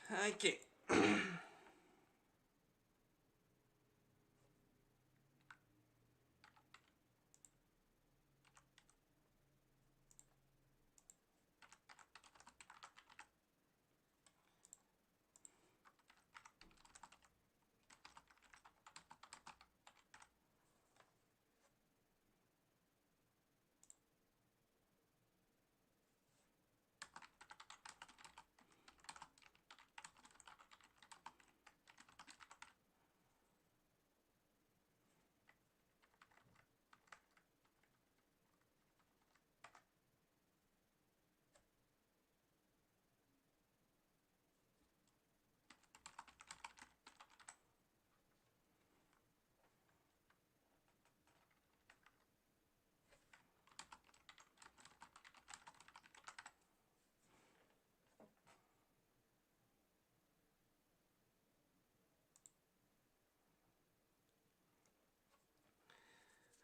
Okay.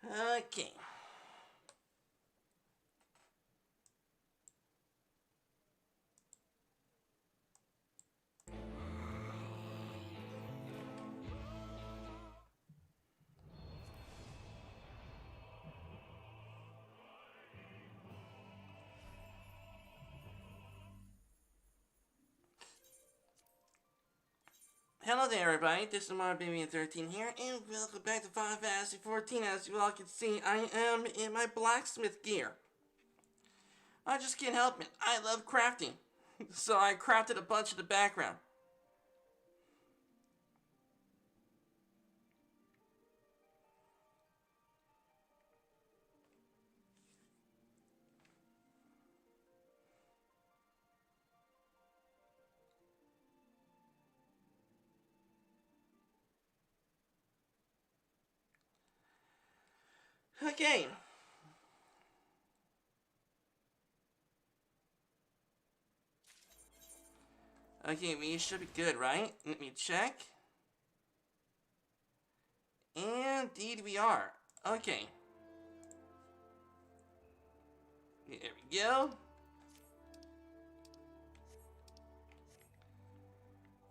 Okay. Hello there, everybody. This is MMORPG here, and welcome back to FF14. As you all can see, I am in my blacksmith gear. I just can't help it. I love crafting, so I crafted a bunch in the background. Okay. Okay, we should be good, right? Let me check. Indeed we are. Okay. There we go.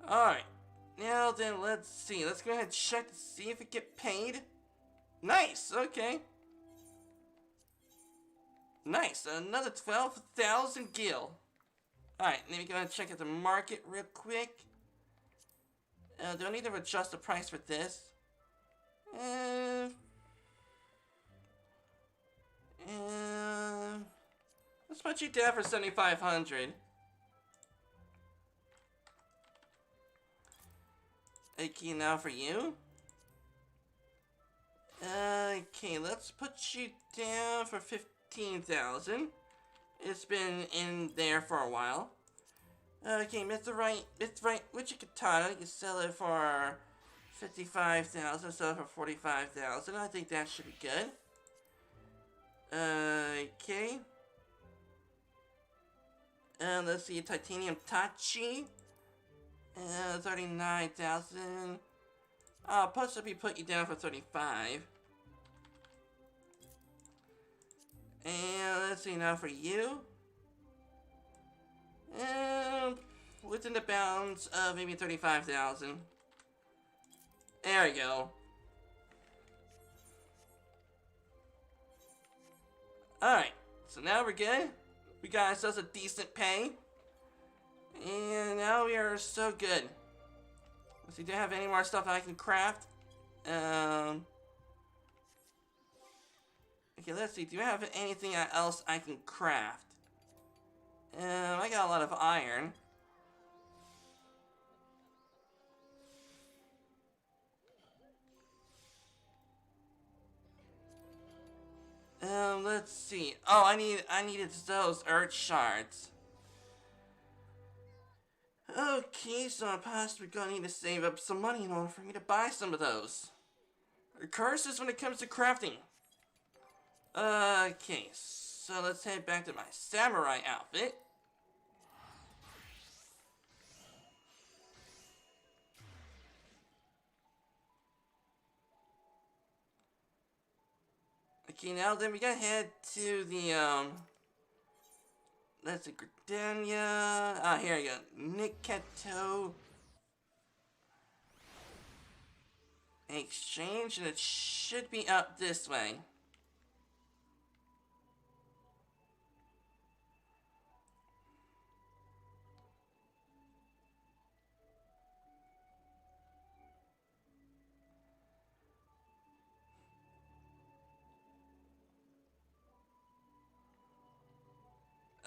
Alright. Now then, let's see. Let's go ahead and check to see if we get paid. Nice, okay. Nice, another 12,000 gil. Alright, let me go ahead and check out the market real quick. Do I need to adjust the price for this? Let's put you down for 7,500. Okay, now for you. Okay, let's put you down for 15,000. It's been in there for a while. Okay, Mr. Right, which katana, you can sell it for 55,000, sell it for 45,000. I think that should be good. Okay. Let's see, titanium tachi. 39,000. Possibly put you down for 35. And let's see now for you. Within the bounds of maybe 35,000. There we go. Alright, so now we're good. We got ourselves a decent pay. And now we are so good. Let's see, do I have any more stuff I can craft? Okay, let's see, do I have anything else I can craft? I got a lot of iron. Let's see. Oh, I needed those earth shards. Okay, so I'm possibly gonna need to save up some money in order for me to buy some of those. Curses when it comes to crafting. Okay, so let's head back to my samurai outfit. Okay, now then we gotta head to the Let's see, Gardenia. Ah, here you go. Niketo. Exchange, and it should be up this way.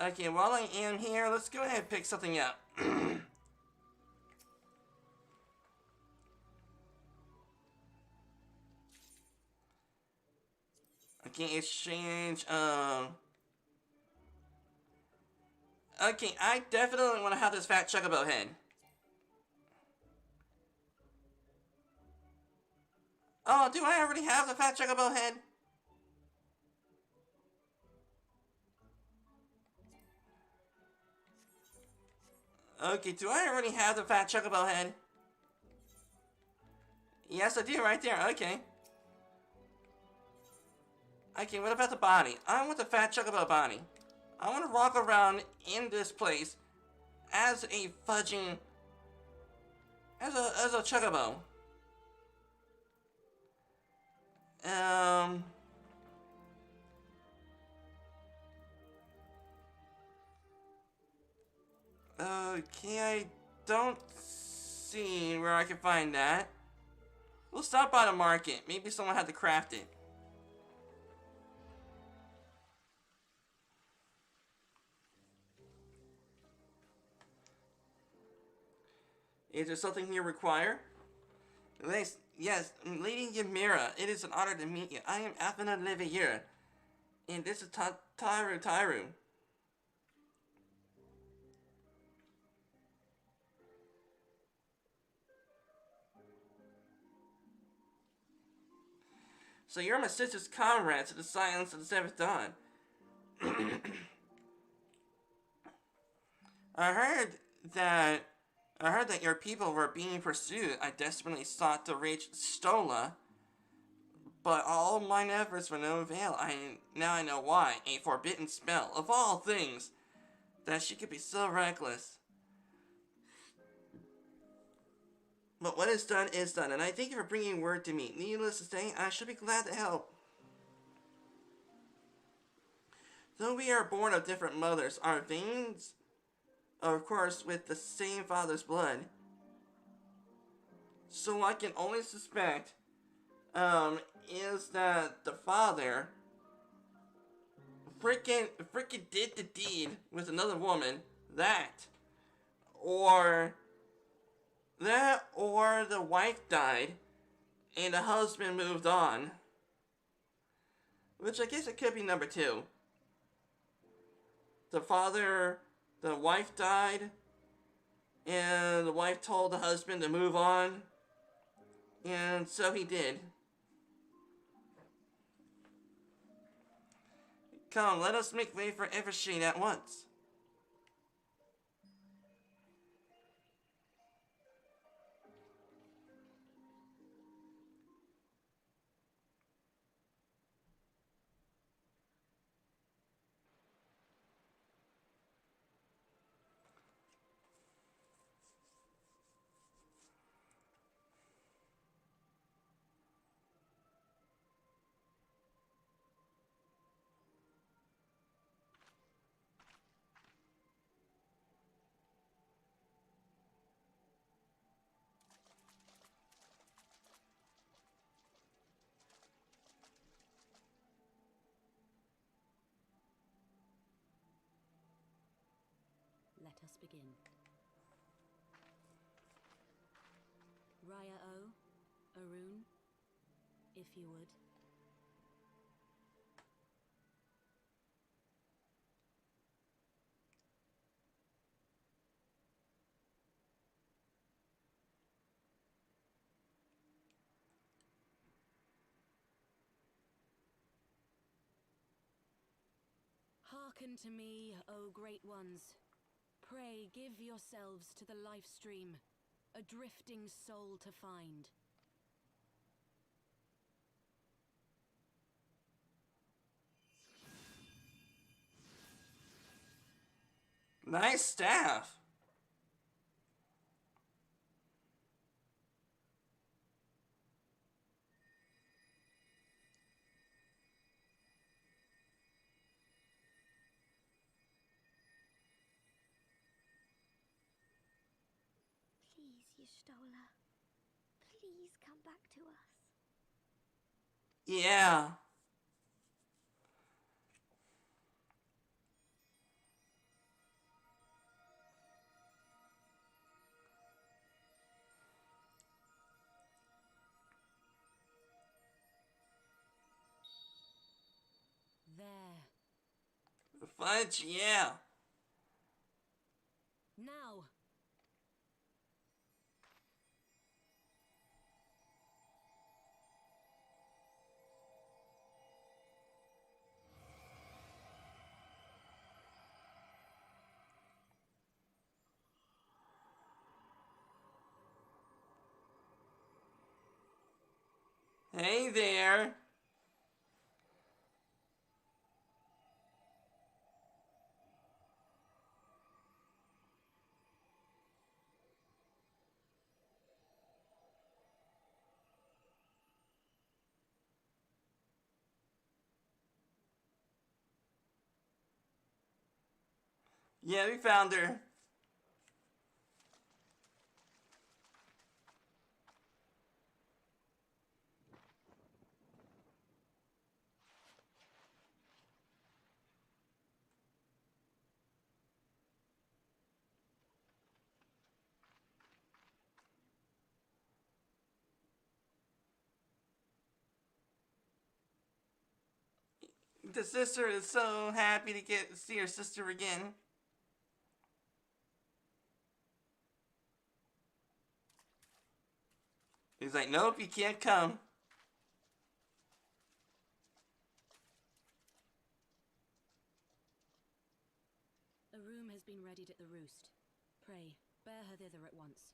Okay, while I am here, let's go ahead and pick something up. Okay, exchange, okay, I definitely want to have this fat chocobo head. Oh, do I already have the fat chocobo head? Okay, do I already have the fat chocobo head? Yes, I do, right there, okay. Okay, what about the body? I want the fat chocobo body. I want to walk around in this place as a fudging... as a chocobo. Okay, I don't see where I can find that. We'll stop by the market. Maybe someone had to craft it. Is there something you require? Yes, Lady Ymira, it is an honor to meet you. I am Athena Livier, and this is Tyru. So you're my sister's comrade to the silence of the seventh dawn. I heard that your people were being pursued. I desperately sought to reach Stola, but all mine efforts were no avail. Now I know why. A forbidden spell, of all things, that she could be so reckless. But what is done, and I thank you for bringing word to me. Needless to say, I should be glad to help. Though we are born of different mothers, our veins are, of course, with the same father's blood. So I can only suspect, is that the father freaking did the deed with another woman. Or the wife died and the husband moved on. Which I guess it could be number two. The wife died, and the wife told the husband to move on, and so he did. Come, let us make way for FF14 at once. Let us begin. Raya O, Arun, if you would. Hearken to me, O great ones. Pray give yourselves to the life stream, a drifting soul to find. Nice staff. Please, Y'shtola. Please come back to us. Yeah. There. Fudge, yeah. Now. Hey there. Yeah, we found her. The sister is so happy to get to see her sister again. He's like, nope, you can't come. A room has been readied at the roost. Pray, bear her thither at once.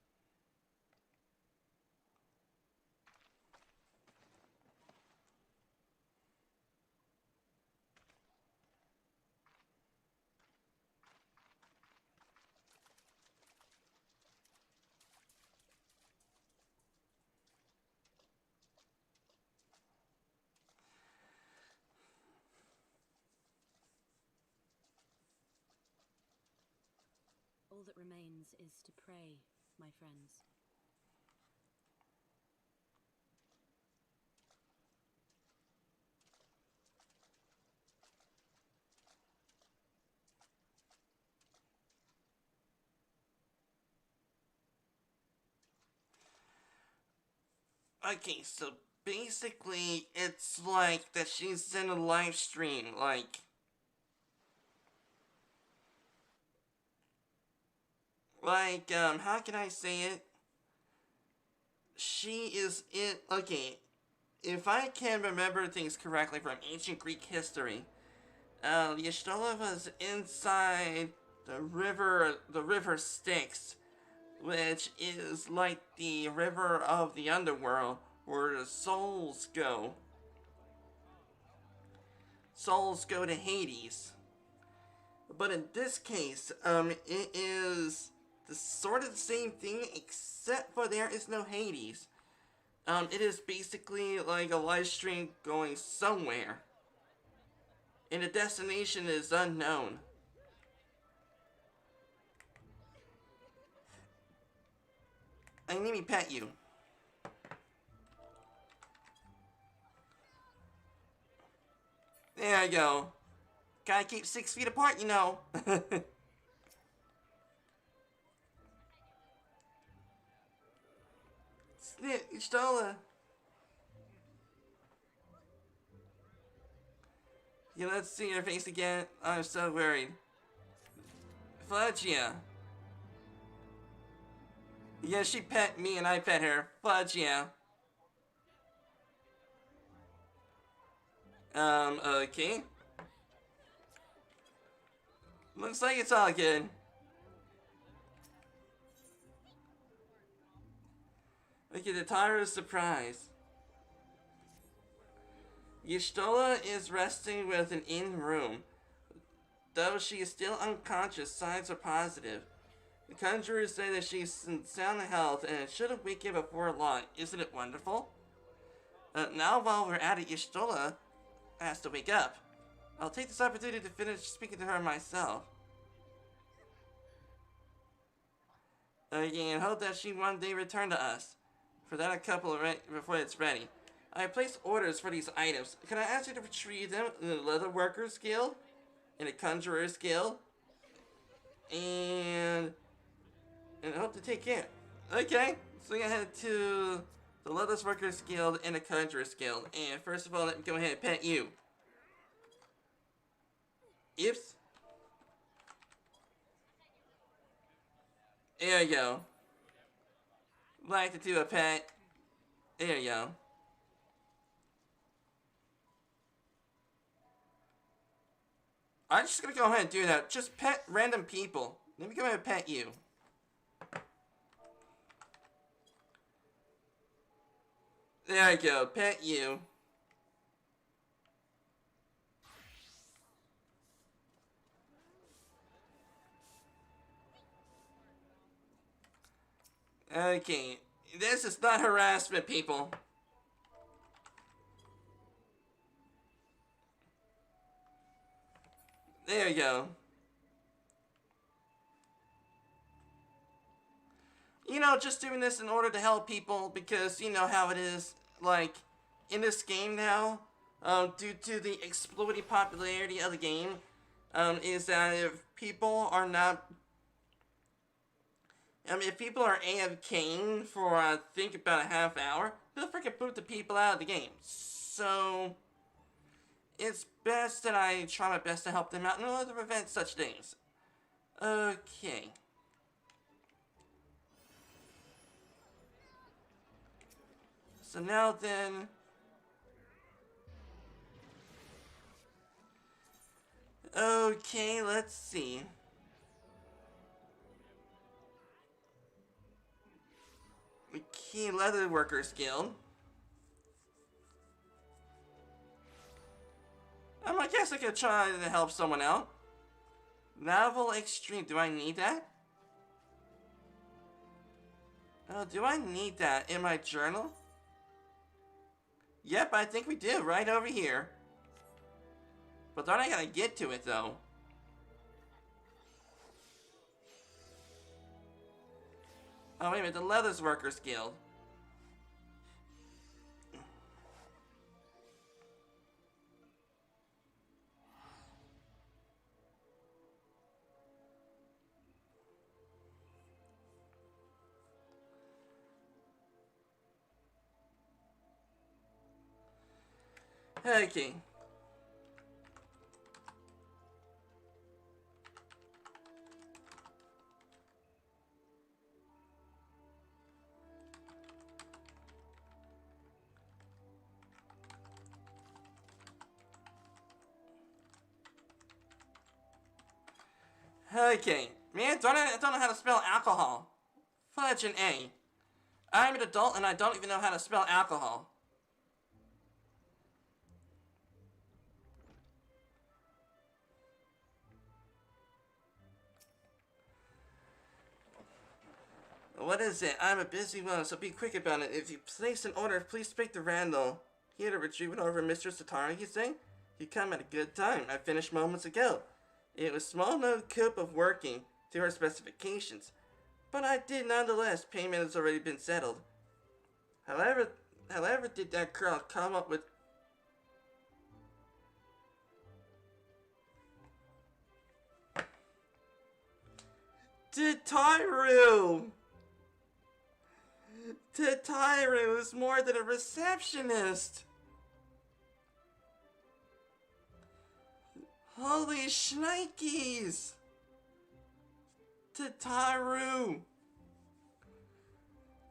All that remains is to pray, my friends. Okay, so basically, it's like that she's in a live stream, how can I say it? She is in, okay, if I can remember things correctly from ancient Greek history, Y'shtola was inside the river Styx, which is like the river of the underworld, where the souls go. Souls go to Hades. But in this case, it is the sort of the same thing, except for there is no Hades. It is basically like a live stream going somewhere, and the destination is unknown. I need me pet you. There I go. Gotta keep 6 feet apart, you know. Snit, Y'shtola. Yeah, let's see her face again. I'm so worried. Fudge, yeah. Yeah, she pet me and I pet her. Fudge, yeah. Okay. Looks like it's all good. Look at the Tara's surprise. Y'shtola is resting with an in room. Though she is still unconscious, signs are positive. The conjurers say that she's in sound health and should have wakened before long. Isn't it wonderful? Now while we're at it, Y'shtola has to wake up. I'll take this opportunity to finish speaking to her myself. And hope that she one day return to us. For that, a couple before it's ready. I placed orders for these items. Can I ask you to retrieve them in the Leather Workers Guild, in the Conjurers Guild, and I hope to take care. Okay, so we gotta head to the Leather Workers Guild and the Conjurers Guild. And first of all, let me go ahead and pet you. Oops. There you go. Like to do a pet. There you go. I'm just gonna go ahead and do that. Just pet random people. Let me go ahead and pet you. There you go. Pet you. Okay. This is not harassment, people. There you go. You know, just doing this in order to help people because you know how it is, like, in this game now, due to the exploding popularity of the game, is that if people are not, if people are AFKing for, I think, about a half hour, they'll freaking boot the people out of the game. So, it's best that I try my best to help them out in order to prevent such things. Okay. So now then... Okay, let's see. The Key Leather Workers Guild. I guess I could try to help someone out. Novel Extreme, do I need that? Oh, do I need that in my journal? Yep, I think we do, right over here. But then I gotta get to it, though. Oh, wait a minute, the Leather Workers Guild. Okay. Okay. Man, I don't know how to spell alcohol. Fudge an A. I'm an adult and I don't even know how to spell alcohol. What is it? I'm a busy one, so be quick about it. If you place an order, please speak to Randall. Here to retrieve it over Mr. Satara, you say? You come at a good time. I finished moments ago. It was small, no cope of working to her specifications. But I did nonetheless. Payment has already been settled. However did that girl come up with... Tataru! Tataru is more than a receptionist! Holy shnikes! Tataru!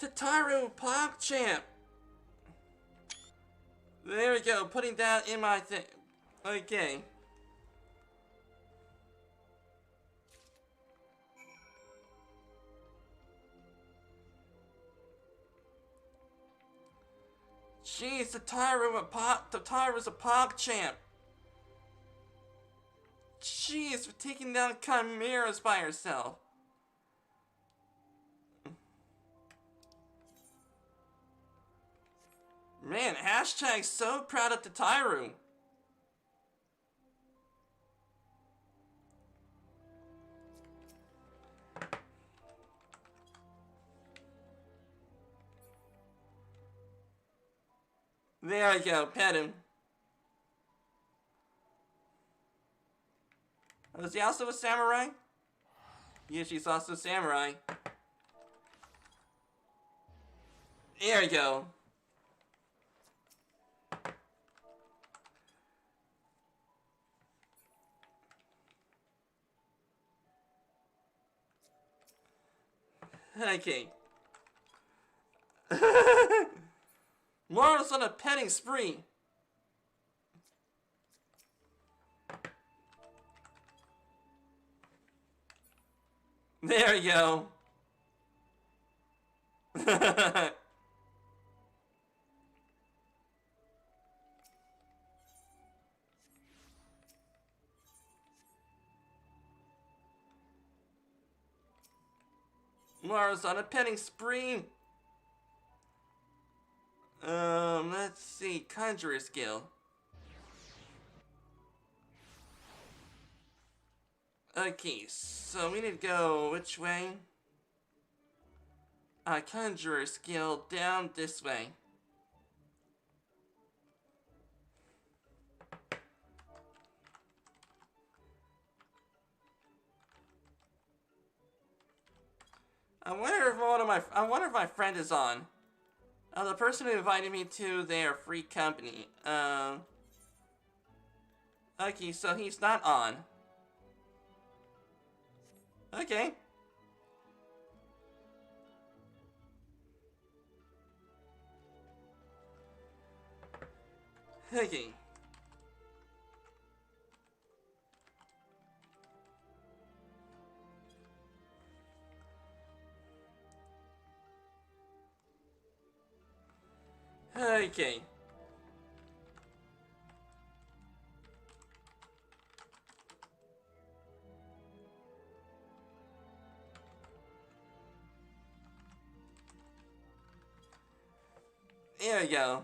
Tataru PogChamp! There we go, putting that in my thing. Okay. Jeez, Tataru's a PogChamp. she is for taking down chimeras by herself. Man, hashtag so proud of Tatairu. There we go, pet him. Oh, is he also a samurai? Yeah, she's also a samurai. There we go. Okay. Moro's on a petting spree. There you go. Moro's on a petting spree. Let's see. Conjurer skill. Okay, so we need to go which way? Conjurer skill down this way. I wonder if my friend is on. The person who invited me to their free company. Okay, so he's not on. Okay. Okay. Okay. There we go.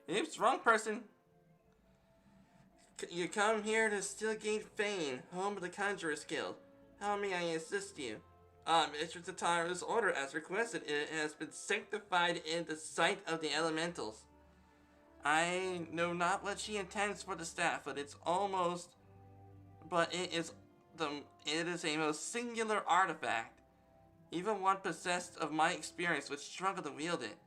Oops, wrong person. You come here to Steelgate Fane, home of the Conjurer's Guild. How may I assist you? Mr. Tatairu's order as requested. It has been sanctified in the sight of the elementals. I know not what she intends for the staff, but it is a most singular artifact. Even one possessed of my experience would struggle to wield it.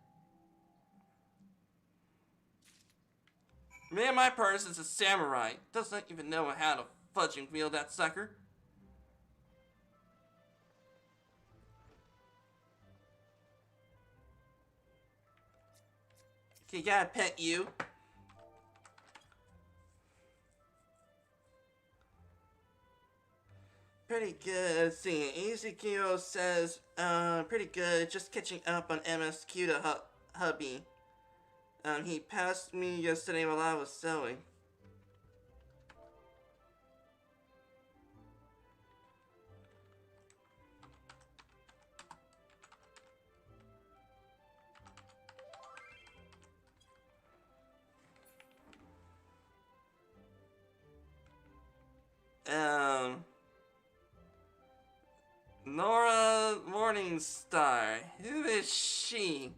Me and my person is a samurai. Doesn't even know how to fudging wield that sucker. Okay, gotta pet you. Pretty good. Let's see. Ezekiel says, pretty good. Just catching up on MSQ to hubby. He passed me yesterday while I was sewing. Nora Morningstar. Who is she?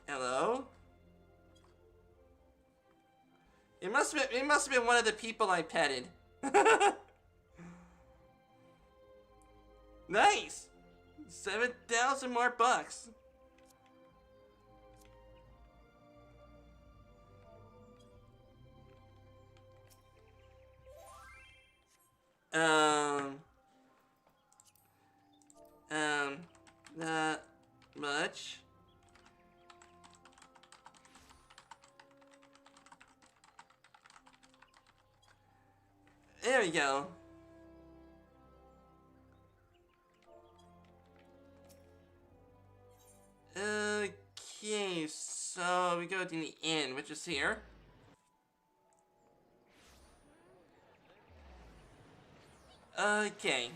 Hello? It must have been one of the people I petted. Nice! 7,000 more bucks. Not much. There we go. Okay, so we go to the inn, which is here. Okay.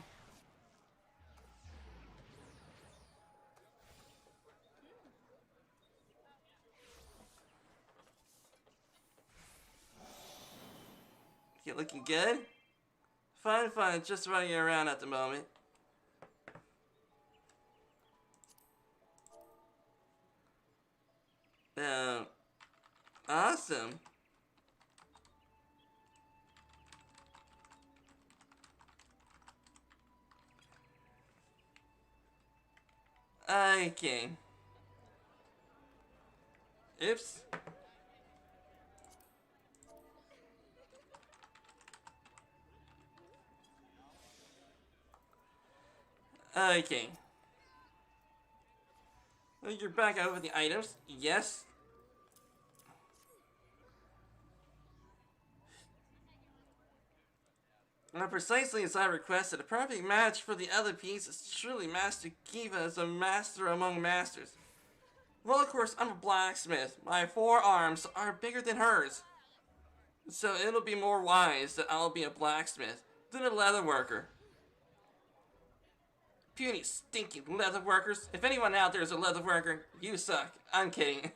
Okay, looking good. Fine, fine, just running around at the moment. Awesome. Okay. Oops. Okay. Oh, you're back over the items. Yes. Precisely as I requested, a perfect match for the other piece is truly Master Kiva as a master among masters. Well, of course, I'm a blacksmith. My forearms are bigger than hers. So it'll be more wise that I'll be a blacksmith than a leather worker. Puny, stinking leather workers. If anyone out there is a leather worker, you suck. I'm kidding.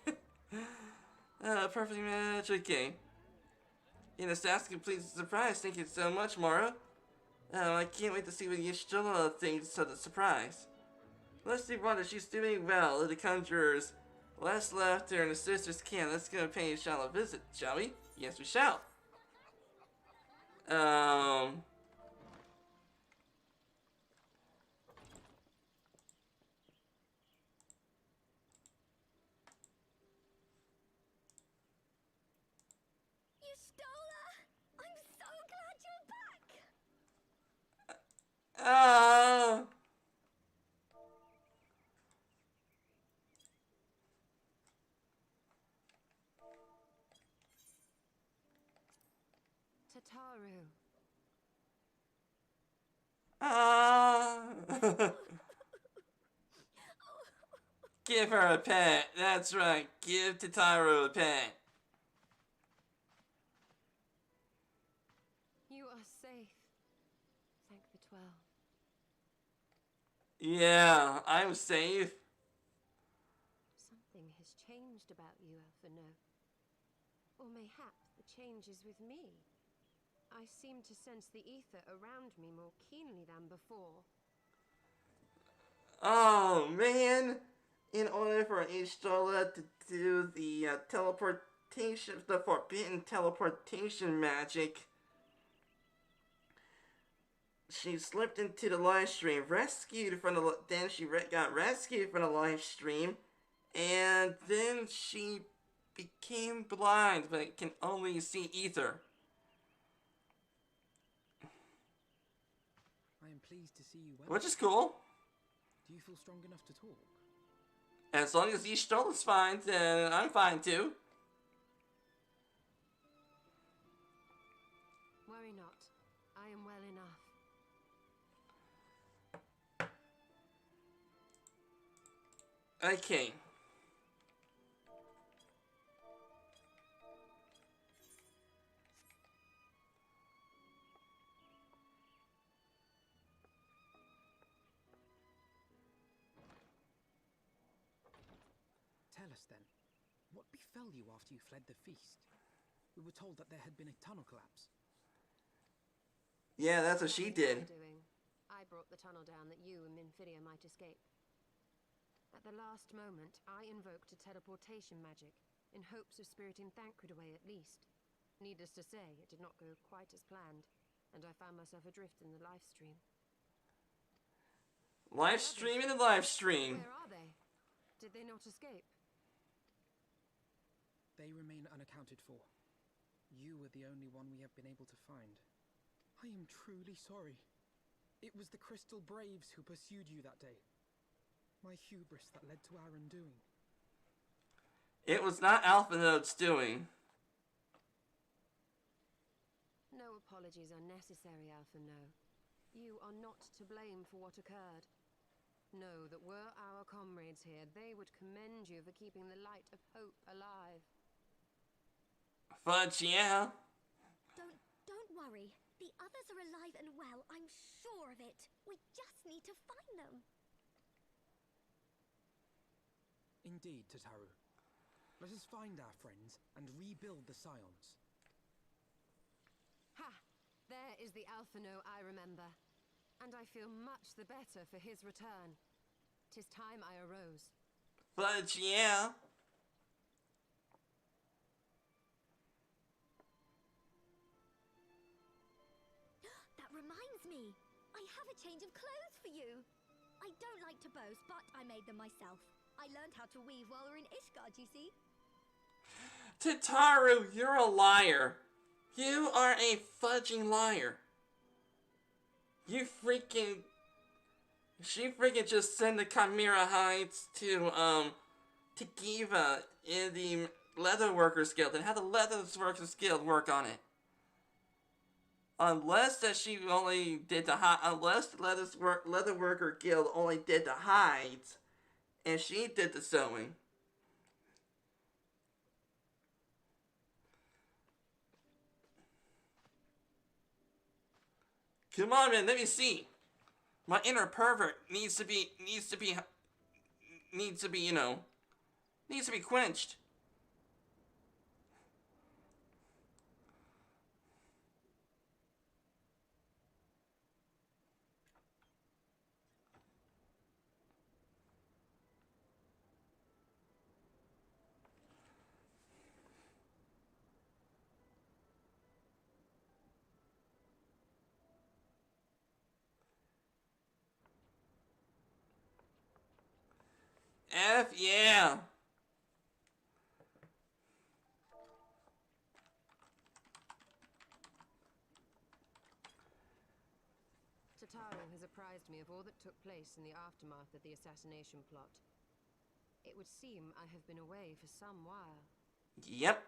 Perfect match, okay. In a task complete surprise, thank you so much, Mara. I can't wait to see what Yishtola thinks of the surprise. Let's see what she's doing well. The conjurers. Last left her in the sisters' camp. Let's go pay Shala a visit, shall we? Yes, we shall. Yustola! I'm so glad you're back! Tataru. Give her a pet. That's right. Give Tataru a pet. You are safe. Thank the 12. Yeah, I'm safe. Something has changed about you, Alphino. Or mayhap the change is with me. I seem to sense the ether around me more keenly than before. Oh, man. In order for Ishtola to do the teleportation, the forbidden teleportation magic, she slipped into the live stream, then she got rescued from the live stream, and then she became blind, but can only see ether. I am pleased to see you well. Which is cool. Do you feel strong enough to talk? As long as Ishtola's fine, then I'm fine too. Worry not. I am well enough. Okay. Tell us then, what befell you after you fled the feast? We were told that there had been a tunnel collapse. Yeah, that's what she did. I brought the tunnel down that you and Minfidia might escape. At the last moment, I invoked a teleportation magic, in hopes of spiriting Thancred away at least. Needless to say, it did not go quite as planned, and I found myself adrift in the live stream. Live stream in the live stream. Where are they? Did they not escape? They remain unaccounted for. You were the only one we have been able to find. I am truly sorry. It was the Crystal Braves who pursued you that day. My hubris that led to our undoing. It was not Alphinode's doing. No apologies are necessary, Alphino. You are not to blame for what occurred. Know that were our comrades here, they would commend you for keeping the light of hope alive. Fudge, yeah. Don't worry. The others are alive and well, I'm sure of it. We just need to find them. Indeed, Tataru. Let us find our friends and rebuild the Scions. Ha! There is the Alphino I remember. And I feel much the better for his return. 'Tis time I arose. Fudge, yeah. That reminds me. I have a change of clothes for you. I don't like to boast, but I made them myself. I learned how to weave while we're in Ishgard, you see. Tataru, you're a liar. You are a fudging liar. You freaking... She freaking just sent the Chimera hides to Giva in the Leatherworkers Guild and had the Leatherworkers Guild work on it. Unless that she only did the unless the Leatherworker Guild only did the hides, and she did the sewing. Come on, man, let me see. My inner pervert needs to be, you know, needs to be quenched. F yeah. Tataru has apprised me of all that took place in the aftermath of the assassination plot. It would seem I have been away for some while. Yep.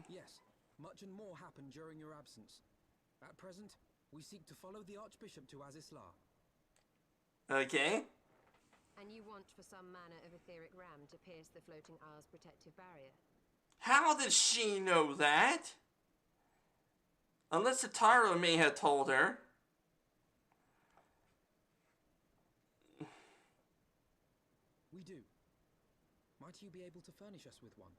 Yes, much and more happened during your absence. At present, we seek to follow the Archbishop to Azisla. Okay. And you want for some manner of etheric ram to pierce the floating isle's protective barrier? How did she know that? Unless Tataru may have told her. We do. Might you be able to furnish us with one?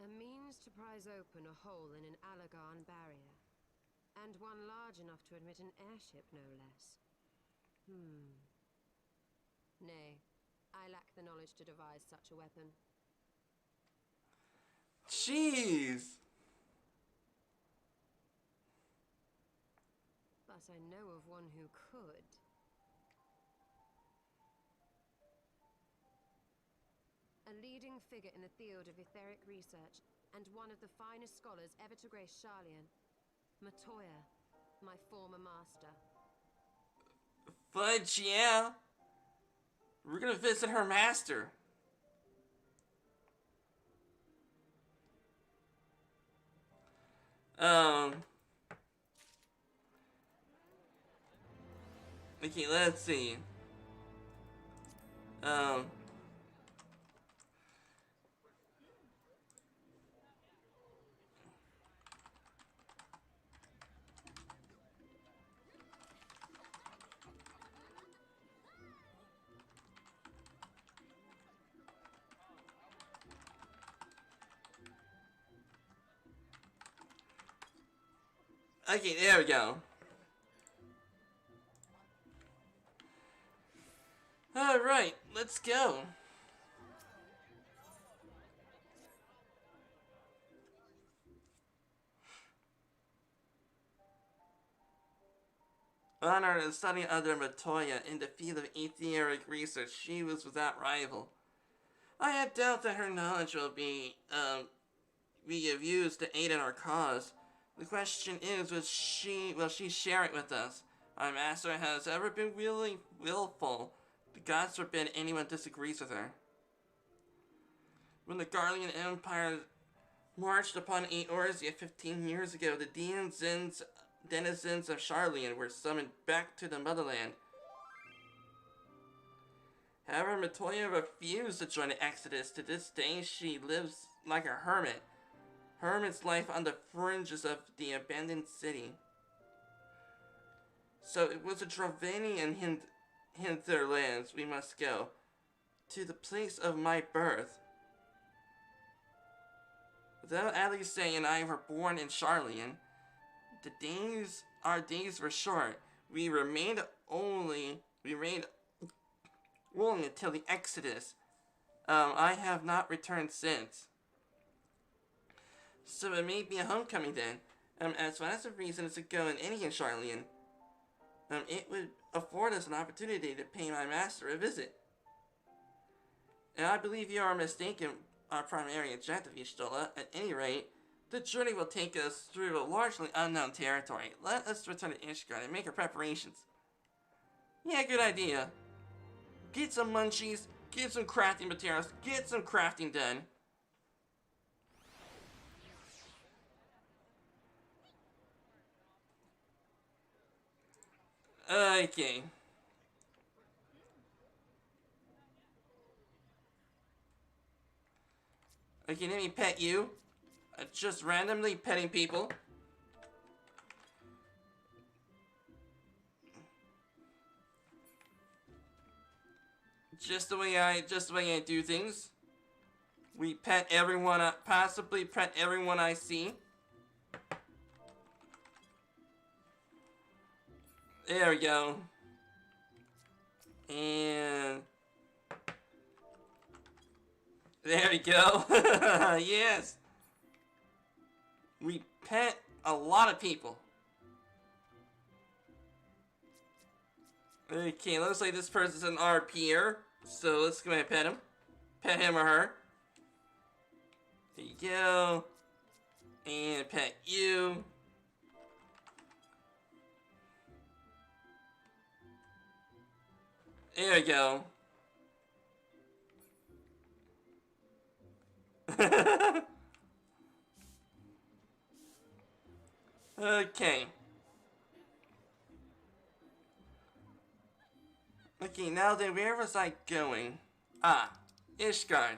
A means to prise open a hole in an Alagarn barrier. And one large enough to admit an airship, no less. Nay, I lack the knowledge to devise such a weapon. Jeez. But I know of one who could. A leading figure in the field of etheric research, and one of the finest scholars ever to grace Sharlayan. Matoya, my former master. Fudge, yeah. We're gonna visit her master. Okay, let's see. Okay, there we go. Alright, let's go. Honored and studying under Matoya in the field of etheric research, she was without rival. I have doubt that her knowledge will be of use to aid in our cause. The question is, will she share it with us? Our master has ever been willful. The gods forbid anyone disagrees with her. When the Guardian Empire Marched upon Eorzea 15 years ago, the denizens of Charlian were summoned back to the motherland. However, Matoya refused to join the Exodus. To this day, she lives like a hermit. Hermit's life on the fringes of the abandoned city. So it was a Dravanian hinterlands we must go. To the place of my birth. Though Alice and I were born in Charlian, our days were short. We remained only until the Exodus. I have not returned since. So it may be a homecoming then. As far as the reason to go in any in Charlian, it would afford us an opportunity to pay my master a visit. And I believe you are mistaken, our primary objective, Y'shtola. At any rate, the journey will take us through a largely unknown territory. Let us return to Ishgard and make our preparations. Yeah, good idea. Get some munchies, get some crafting materials, get some crafting done. Okay. Okay, let me pet you. Just randomly petting people. Just the way I do things. We pet everyone, possibly pet everyone I see. There we go. And there we go. Yes. We pet a lot of people. Okay, looks like this person's an RPer. So let's go ahead and pet him. Pet him or her. There you go. And pet you. There we go. Okay. Okay, now then, where was I going? Ah, Ishgard.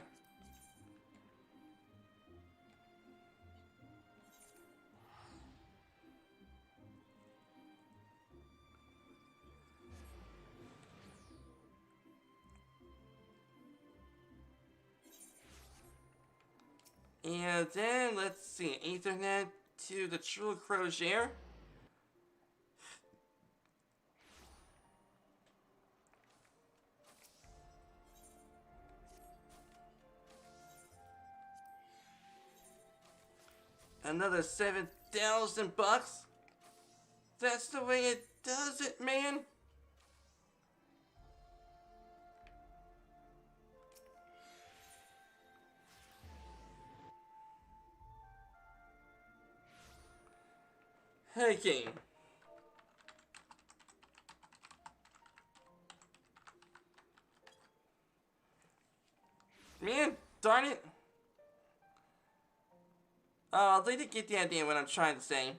And then, let's see, Ethernet to the True Crozier. Another 7,000 bucks. That's the way it does it, man. Okay. Man, darn it. Oh, they didn't get the idea of what I'm trying to say.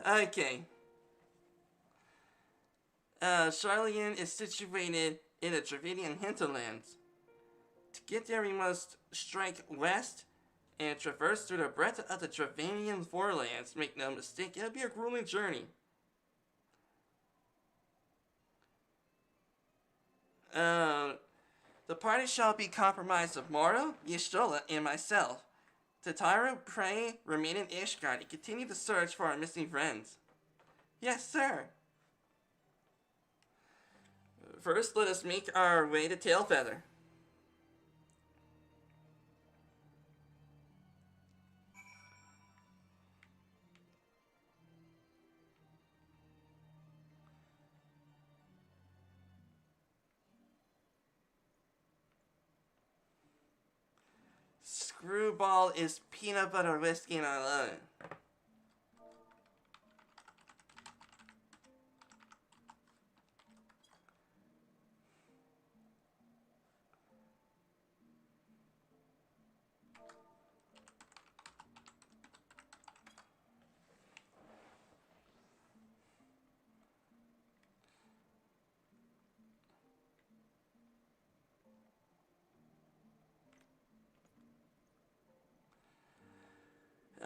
Okay. Charlian is situated in the Dravanian hinterlands. To get there, we must strike west and traverse through the breadth of the Dravanian forelands. Make no mistake, it'll be a grueling journey. The party shall be comprised of Moro, Y'shtola, and myself. Tatara, pray, remain in Ishgard and continue the search for our missing friends. Yes, sir. First, let us make our way to Tailfeather. Screwball is peanut butter whiskey and I love it.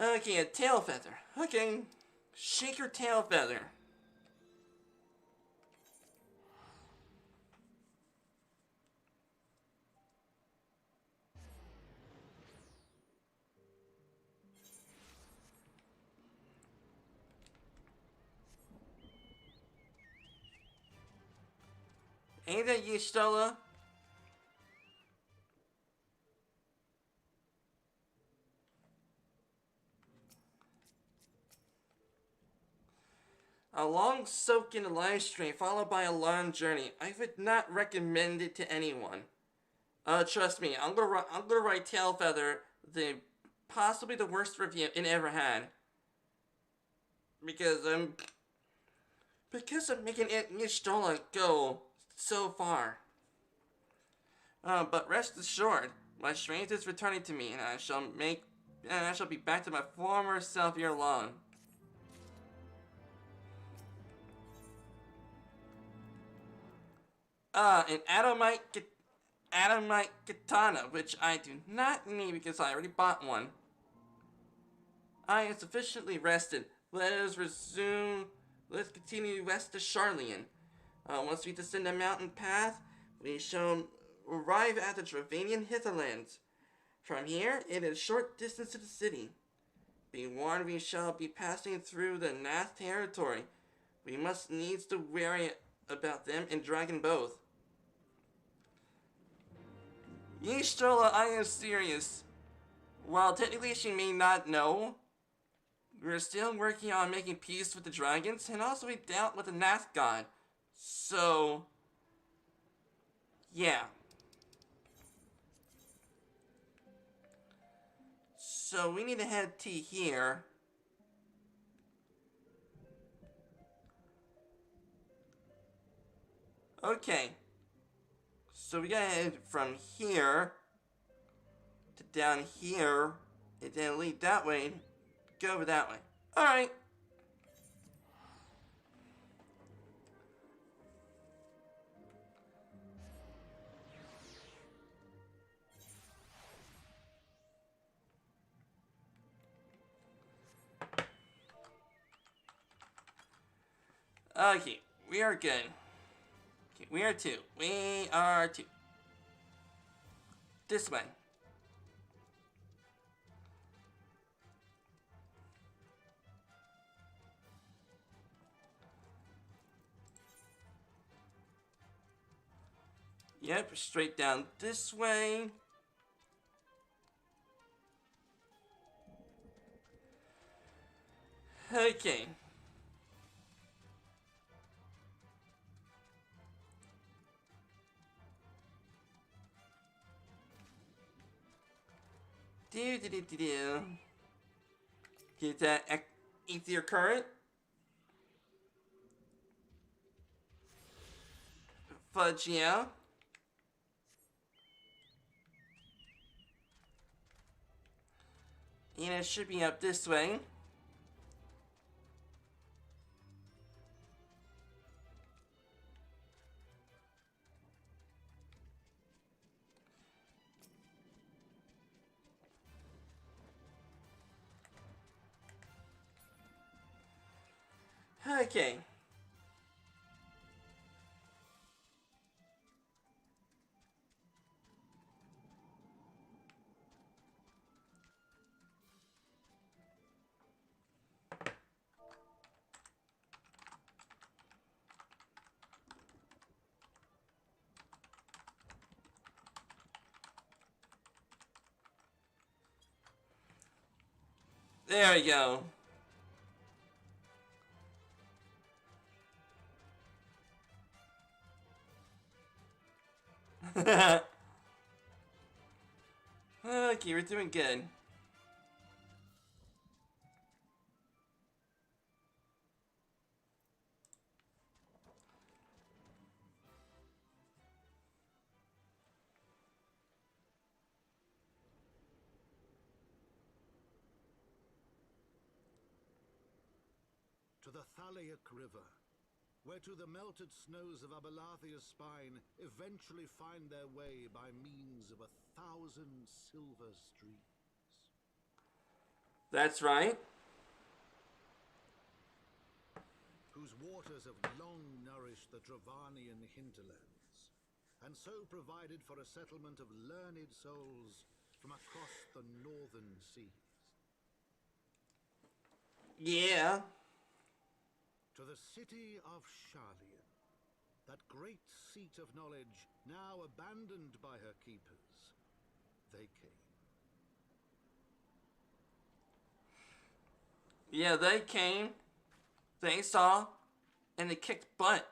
Okay, a tail feather. Okay, shake your tail feather. Ain't that you, Stola? A long soak in a live stream followed by a long journey. I would not recommend it to anyone. Trust me, I'm gonna write Tail Feather possibly the worst review it ever had. Because I'm making it Stola go so far. But rest assured, my strength is returning to me, and I shall be back to my former self ere long. An Adamite katana, which I do not need because I already bought one. I am sufficiently rested. Let us resume. Let's continue west to Charlian. Once we descend the mountain path, we shall arrive at the Dravanian hinterlands. From here, it is a short distance to the city. Be warned, we shall be passing through the Nath territory. We must needs to wary about them and Dragon both. Yeestrola, I am serious. While technically she may not know, we're still working on making peace with the dragons, and also we dealt with the Nath god. So, yeah. So we need to head to here. Okay. So we gotta head from here to down here, and then lead that way, go over that way. Alright. Okay, we are good. Okay, we are two. We are two. This way. Yep, straight down this way. Okay. Do. Get that ether current. Fudge, yeah. And it should be up this way. Okay. There we go. Okay, we're doing good. To the Thaliac River, where to the melted snows of Abelathia's spine eventually find their way by means of 1,000 silver streams. That's right. Whose waters have long nourished the Dravanian hinterlands, and so provided for a settlement of learned souls from across the northern seas. Yeah. To the city of Sharlayan, that great seat of knowledge now abandoned by her keepers, they came. Yeah, they came, they saw, and they kicked butt.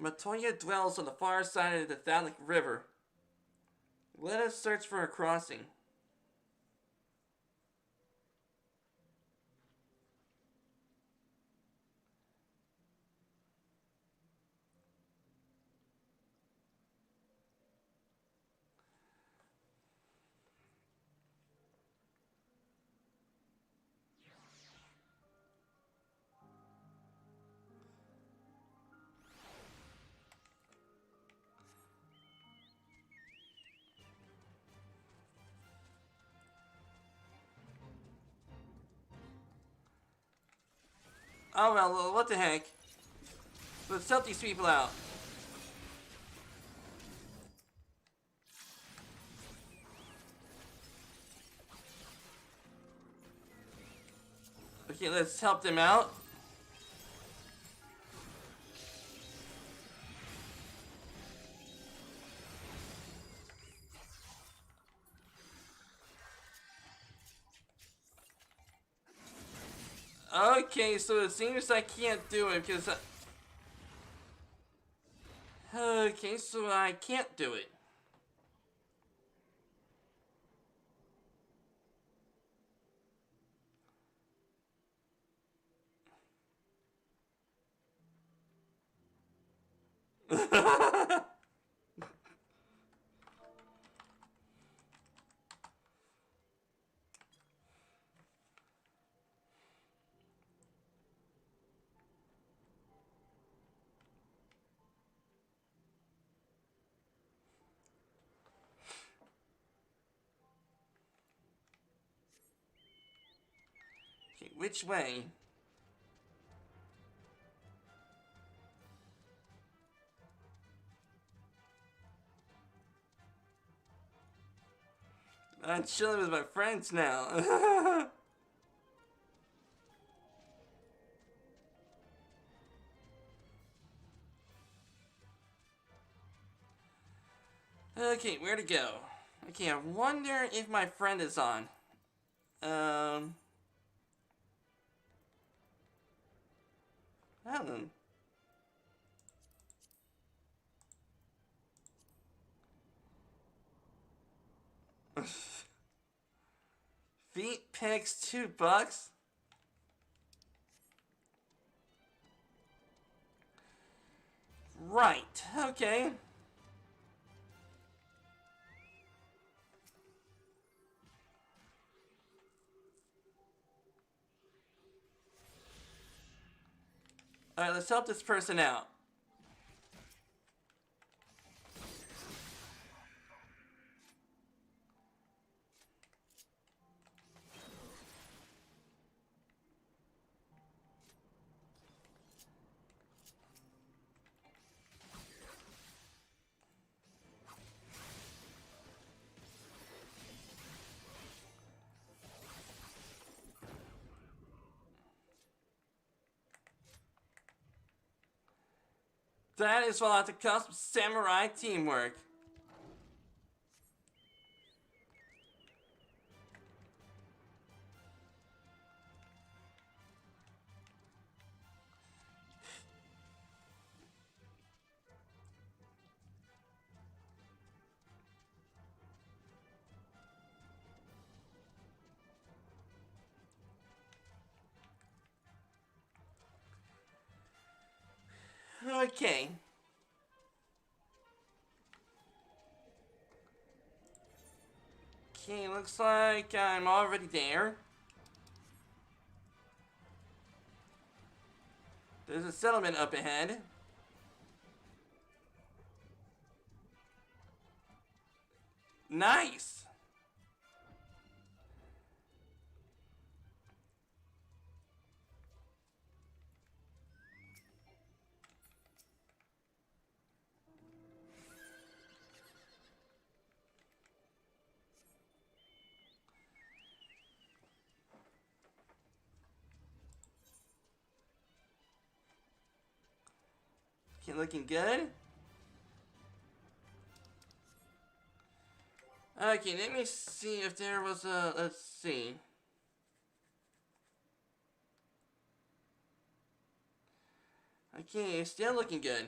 Matoya dwells on the far side of the Thalic River. Let us search for a crossing. Oh well, what the heck. Let's help these people out. Okay, let's help them out. Okay, so it seems I can't do it because okay, so I can't do it. Okay, which way? I'm chilling with my friends now. Okay, where to go? Okay, I wonder if my friend is on. I don't know. Feet picks $2. Right, okay. Alright, let's help this person out. That is what I have to call some samurai teamwork. Okay. Okay, looks like I'm already there. There's a settlement up ahead. Nice! Okay, looking good. Okay, let me see if there was a... Let's see. Okay, still looking good.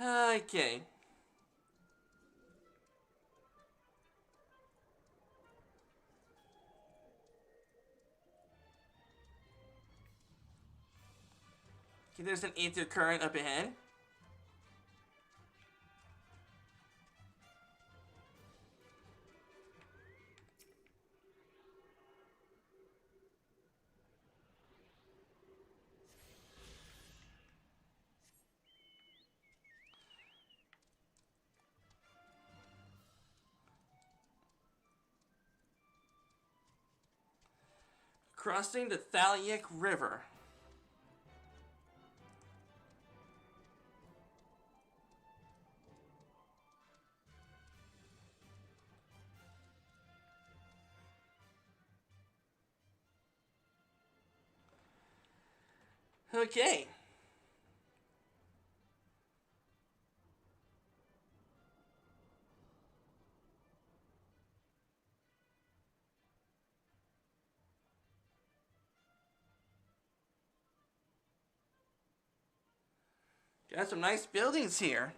Okay. Okay, there's an ether current up ahead. Crossing the Thaliac River. Okay. Got some nice buildings here.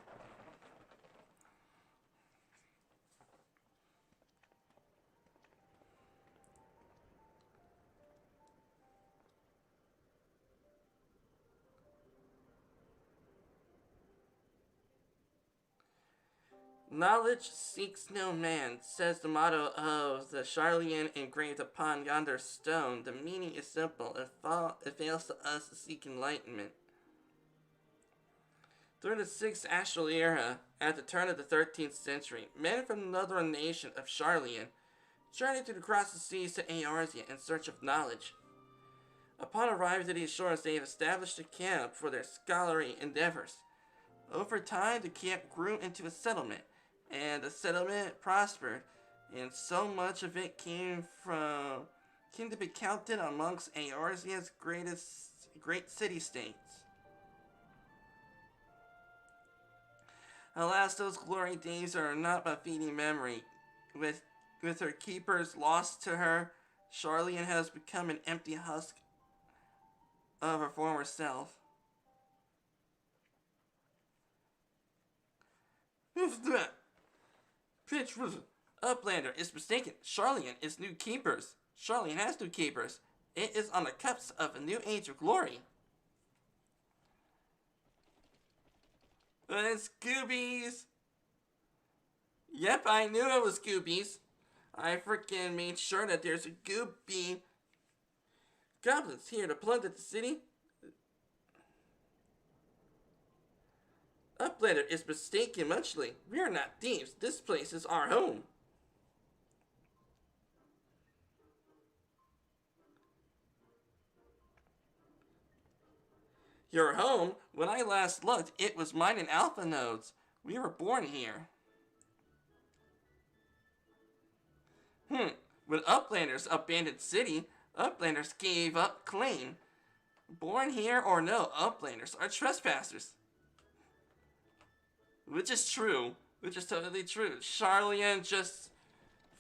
Knowledge seeks no man, says the motto of the Charlian engraved upon yonder stone. The meaning is simple. It fails to us to seek enlightenment. During the 6th Astral Era, at the turn of the 13th century, men from the northern nation of Charlian journeyed across the seas to Eorzea in search of knowledge. Upon arriving to these shores, they have established a camp for their scholarly endeavors. Over time, the camp grew into a settlement, and the settlement prospered, and so much of it came to be counted amongst Eorzea's great city-states. Alas, those glory days are not but fleeting memory. With her keepers lost to her, Charlian has become an empty husk of her former self. Pitch was Uplander is mistaken. Charlian is new keepers. Charlian has new keepers. It is on the cusp of a new age of glory. It's Scoobies. Yep, I knew it was Scoobies. I freaking made sure that there's a Gooby goblins here to plunder the city. Uplander is mistaken muchly. We are not thieves. This place is our home. Your home? When I last looked, it was mine and Alpha nodes. We were born here. When Uplanders abandoned city, Uplanders gave up claim. Born here or no, Uplanders are trespassers. Which is true. Which is totally true. Charlian just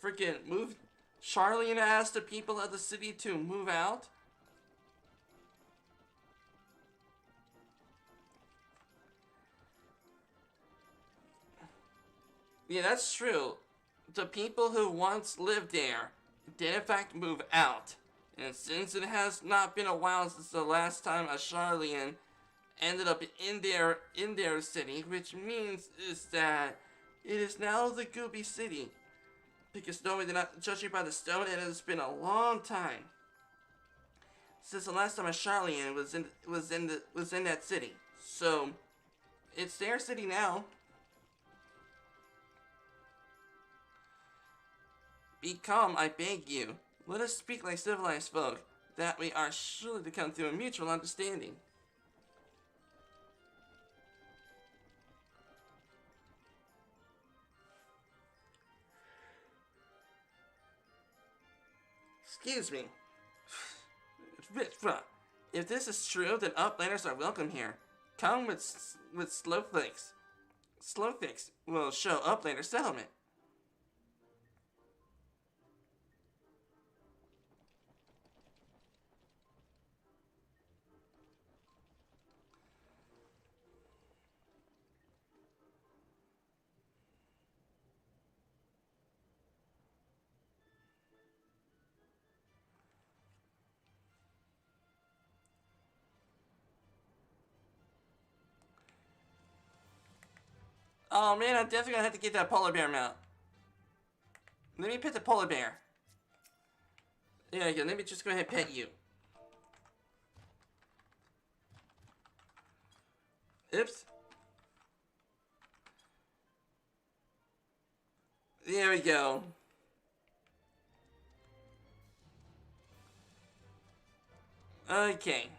freaking moved. Charlian asked the people of the city to move out. Yeah, that's true. The people who once lived there did in fact move out. And since it has not been a while since the last time a Charlian ended up in their city, which means is that it is now the Gooby City. Because no, we did not judge you by the stone, and it has been a long time since the last time a Charlian was in that city. So it's their city now. Be calm, I beg you. Let us speak like civilized folk, that we are surely to come to a mutual understanding. Excuse me. If this is true, then uplanders are welcome here. Come with Slowflakes. Slowfix will show uplanders settlement. Oh man, I'm definitely gonna have to get that polar bear mount. Let me pet the polar bear. There you go, let me just go ahead and pet you. Oops. There we go. Okay.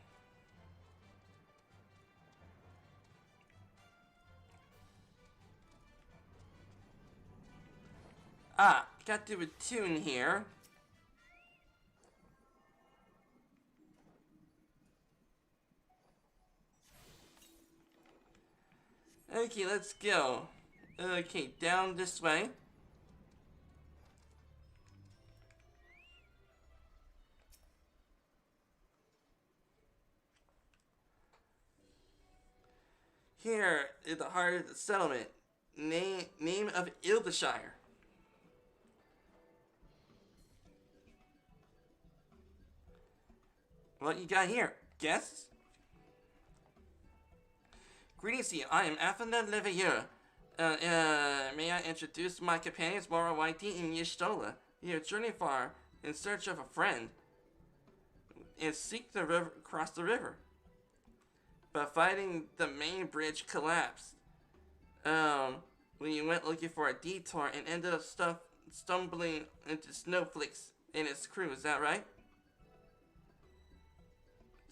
Ah, got to do a tune here. Okay, let's go. Okay, down this way. Here is the heart of the settlement. Name of Ildeshire. What you got here? Guests? Greetings to you. I am Athena Leveilleur. May I introduce my companions Mora Whitey and Yishtola. You have journeyed far in search of a friend and seek the river, cross the river. But finding the main bridge collapsed. When you went looking for a detour and ended up stumbling into Snowflakes and his crew, is that right?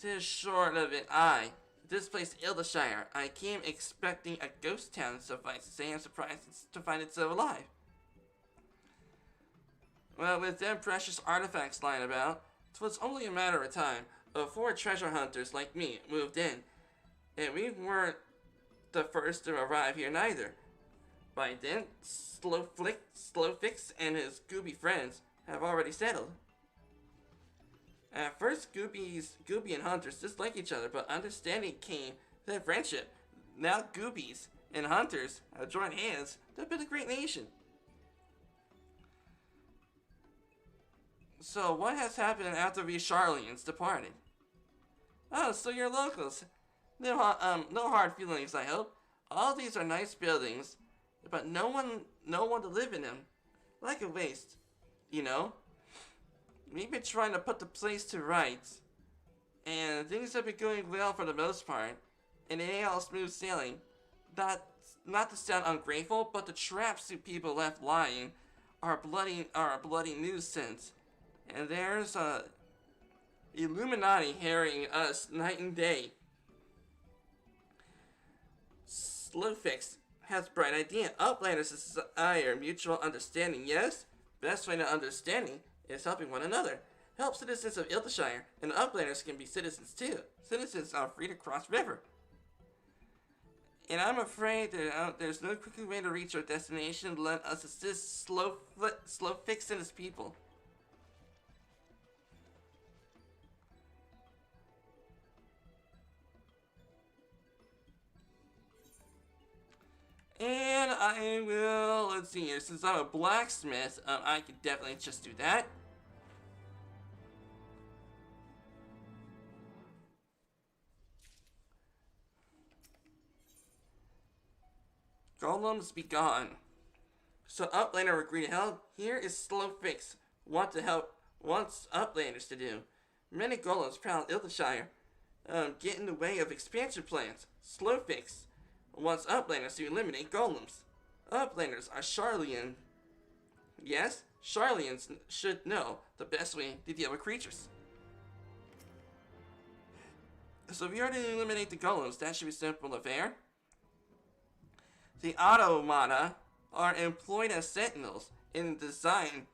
Tis short of it, aye. This place, Ildeshire, I came expecting a ghost town, suffice to say. I'm surprised to find it so alive. Well, with them precious artifacts lying about, 'twas only a matter of time before treasure hunters like me moved in. And we weren't the first to arrive here neither. By then, Slowfix and his Gooby friends have already settled. At first, Gooby and Hunters disliked each other, but understanding came to friendship. Now Goobies and Hunters have joined hands to build a great nation. So what has happened after we Charlians departed? Oh, so you're locals. No hard feelings, I hope. All these are nice buildings, but no one to live in them. Like a waste, you know? We've been trying to put the place to rights, and things have been going well for the most part, and it ain't all smooth sailing. Not to sound ungrateful, but the tracksuit people left lying are a bloody nuisance, and there's a Illuminati harrying us night and day. Slowfix has a bright idea. Uplanders desire mutual understanding, yes? Best way to understanding is helping one another. Help citizens of Ildeshire, and Uplanders can be citizens too. Citizens are free to cross river. And I'm afraid that there's no quicker way to reach our destination. Let us assist Slowfix and his people. And I will, let's see here, since I'm a blacksmith, I could definitely just do that. Golems be gone. So Uplander agreed to help. Here is Slow Fix. Want to help? Wants Uplanders to do. Many golems proud Ilthashire get in the way of expansion plans. Slow Fix wants Uplanders to eliminate golems. Uplanders are Charlian. Yes, Charlians should know the best way to deal with creatures. So if you are to eliminate the golems, that should be a simple affair. The automata are employed as sentinels, and the design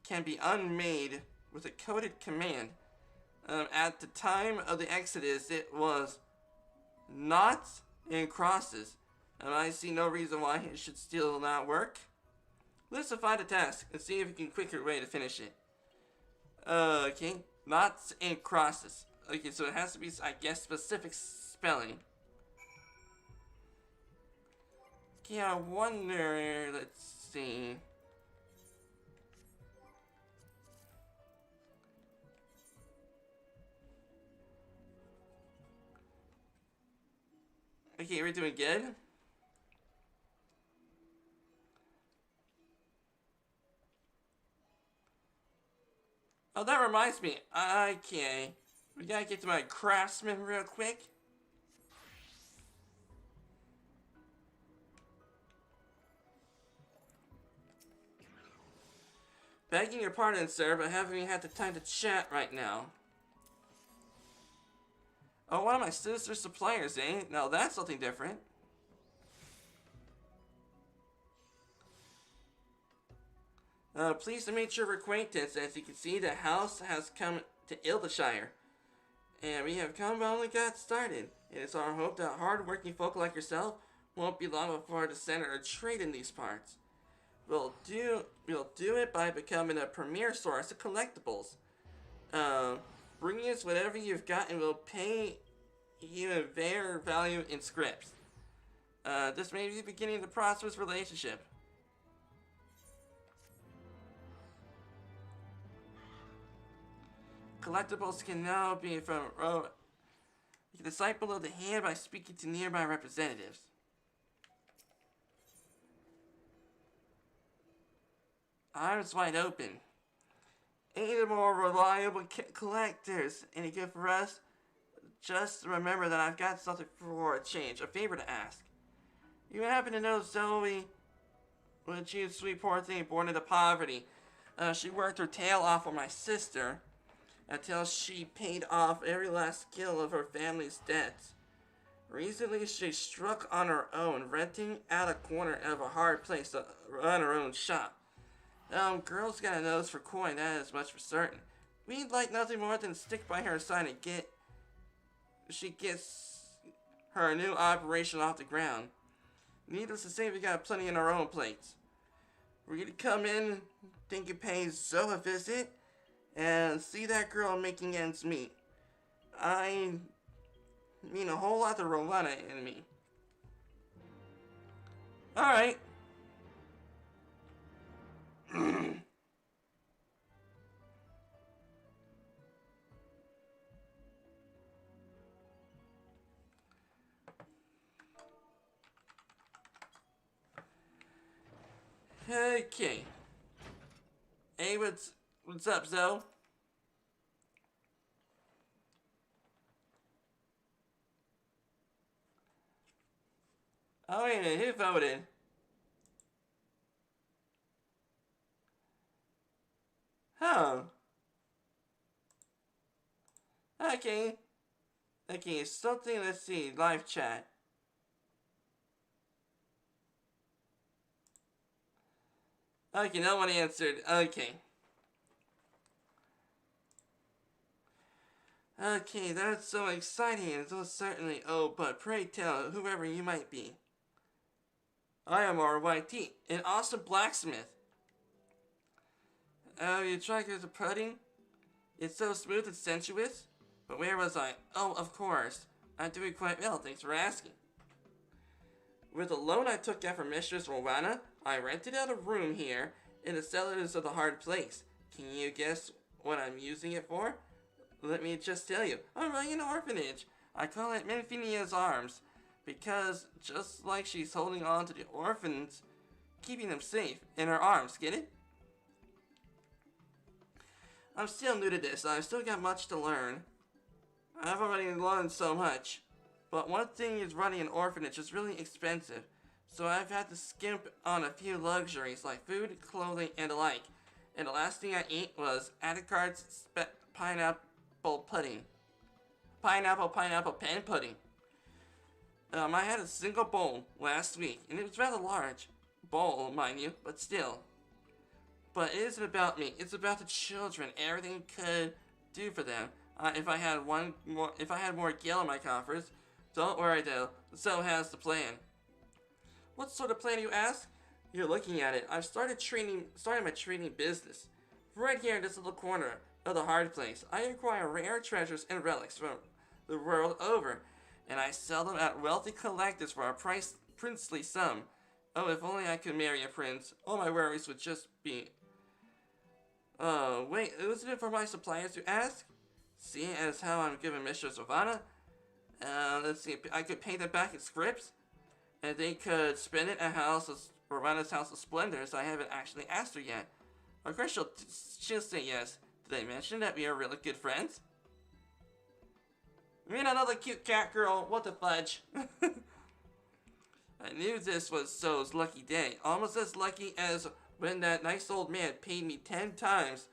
can be unmade with a coded command. At the time of the Exodus, it was knots and crosses. I see no reason why it should still not work. Let's define the task and see if we can quicker way to finish it. Okay, knots and crosses. Okay, so it has to be, I guess, specific spelling. Okay, I wonder, let's see. Okay, we're doing good. Oh, that reminds me. Okay. We gotta get to my craftsman real quick. Begging your pardon, sir, but haven't even had the time to chat right now. Oh, one of my sister suppliers, eh? Now that's something different. Pleased to meet your acquaintance. As you can see, the house has come to Ilthashire. And we have come but only got started. It is our hope that hard-working folk like yourself won't be long before the center of trade in these parts. We'll do it by becoming a premier source of collectibles. Bring us whatever you've got and we'll pay you a fair value in scripts. This may be the beginning of the prosperous relationship. Collectibles can now be from you can decide below the hand by speaking to nearby representatives. Arms wide open. Ain't more reliable collectors. Any good for us? Just remember that I've got something for a change. A favor to ask. You happen to know Zoe? Well, she was a sweet poor thing born into poverty. She worked her tail off on my sister until she paid off every last skill of her family's debts. Recently, she struck on her own, renting out a corner of a hard place to run her own shop. Girl's got a nose for coin, that is much for certain. We'd like nothing more than stick by her side and she gets her new operation off the ground. Needless to say, we got plenty in our own plates. We're gonna come in, think it pays Zoe a visit, and see that girl making ends meet. I mean a whole lot to Rowena in me. Alright. Okay. Hey, what's up, Zoe? Oh, wait a minute, who voted? Huh. Okay. Okay, something, let's see, live chat. Okay, no one answered. Okay. Okay, that's so exciting and so certainly. Oh, but pray tell, whoever you might be. I am RYT, an awesome blacksmith. You tried the pudding? It's so smooth and sensuous. But where was I? Oh, of course. I'm doing quite well, thanks for asking. With a loan I took out from Mistress Rowena, I rented out a room here in the cellars of the hard place. Can you guess what I'm using it for? Let me just tell you. I'm running an orphanage. I call it Menfinia's Arms. Because just like she's holding on to the orphans, keeping them safe in her arms, get it? I'm still new to this, I've still got much to learn. I've already learned so much. But one thing is running an orphanage is really expensive, so I've had to skimp on a few luxuries like food, clothing, and the like. And the last thing I ate was Adecart's pineapple pudding. Pineapple pen pudding. I had a single bowl last week, and it was rather large. Bowl, mind you, but still. But it isn't about me, it's about the children, everything could do for them. If I had more gil in my coffers. Don't worry though, so has the plan. What sort of plan, you ask? You're looking at it. I've started my trading business. Right here in this little corner of the hard place, I acquire rare treasures and relics from the world over, and I sell them at wealthy collectors for a princely sum. Oh, if only I could marry a prince, all my worries would just be... Oh, wait, isn't it for my suppliers to ask? See, as how I'm giving Mistress Ravana? Let's see, I could pay them back in scripts, and they could spend it at Ravana's House of Splendors. I haven't actually asked her yet. Of course she'll say yes. Did I mention that we are really good friends? I mean, another cute cat girl, what the fudge? I knew this was So's lucky day, almost as lucky as when that nice old man paid me 10 times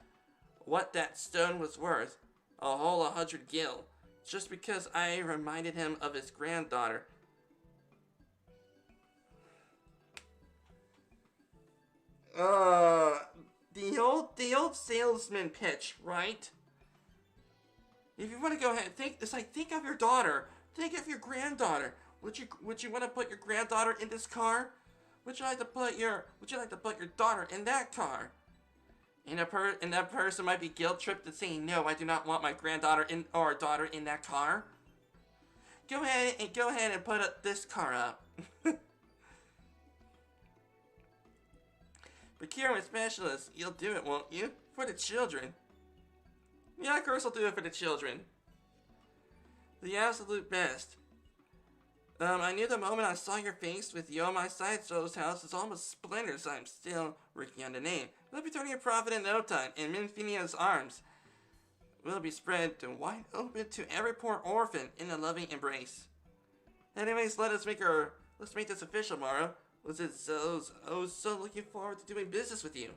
what that stone was worth, a whole 100 gil, just because I reminded him of his granddaughter. The old salesman pitch, right? If you want to go ahead, think of your daughter, think of your granddaughter. Would you want to put your granddaughter in this car? Would you like to put your daughter in that car? And that person might be guilt-tripped and saying, no, I do not want my granddaughter or daughter in that car. Go ahead and put this car up. Procurement specialist, you'll do it, won't you? For the children. Yeah, of course I'll do it for the children. The absolute best. I knew the moment I saw your face with you on my side, So's house is almost splinters. I'm still working on the name. We'll be turning a profit in no time, and Minfinia's arms will be spread wide open to every poor orphan in a loving embrace. Anyways, let's make this official, Mara. Was it so looking forward to doing business with you.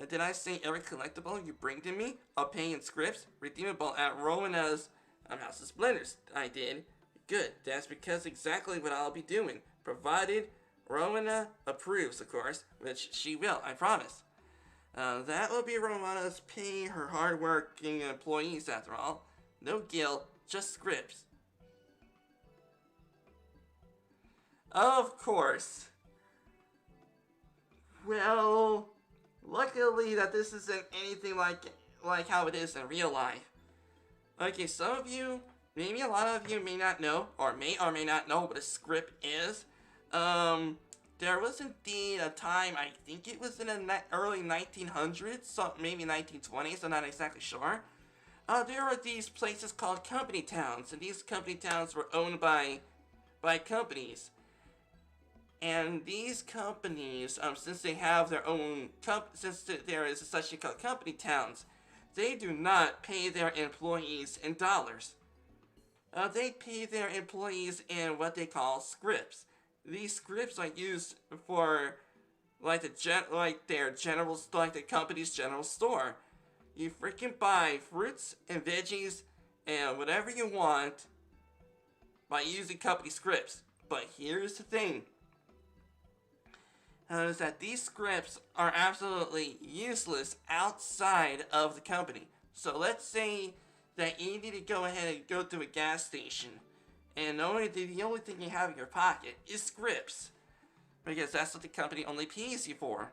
Did I say every collectible you bring to me, I'll pay in scripts, redeemable at Rowena's House of Splendors? I did. Good, that's because exactly what I'll be doing, provided Rowena approves, of course, which she will, I promise. That will be Rowena's pay her hard-working employees, after all. No gil, just scripts. Of course. Well, luckily that this isn't anything like how it is in real life. Okay, some of you, maybe a lot of you may not know, or may not know what a script is. There was indeed a time, I think it was in the early 1900s, so maybe 1920s, I'm not exactly sure. There were these places called company towns, and these company towns were owned by companies. And these companies, since they have their own, since there is such thing called company towns, they do not pay their employees in dollars. They pay their employees in what they call scripts. These scripts are used for, like the company's general store. You freaking buy fruits and veggies and whatever you want by using company scripts. But here's the thing. Is that these scripts are absolutely useless outside of the company. So let's say that you need to go ahead and go to a gas station, and the only thing you have in your pocket is scripts, because that's what the company only pays you for.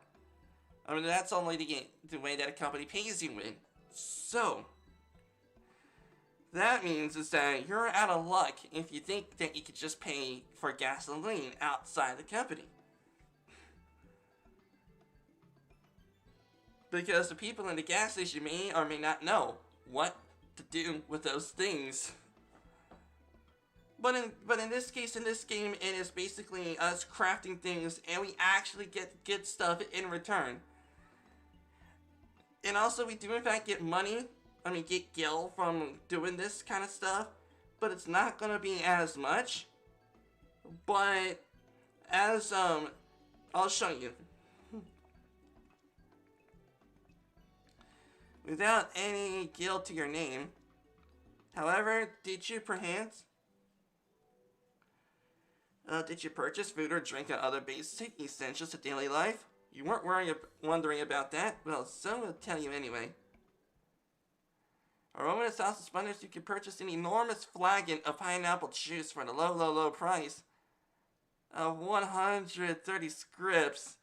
I mean, that's only the way that a company pays you in. So that means is that you're out of luck if you think that you could just pay for gasoline outside the company. Because the people in the gas station may or may not know what to do with those things. But in this case, in this game, it is basically us crafting things, and we actually get good stuff in return. And also, we do in fact get money. I mean, get gil from doing this kind of stuff, but it's not gonna be as much. But as I'll show you. Without any gil to your name. However, did you perchance? Did you purchase food or drink and other basic essentials to daily life? You weren't wondering about that? Well, so we'll tell you anyway. Aromatous sauce and splendors, you can purchase an enormous flagon of pineapple juice for the low price of 130 scripts.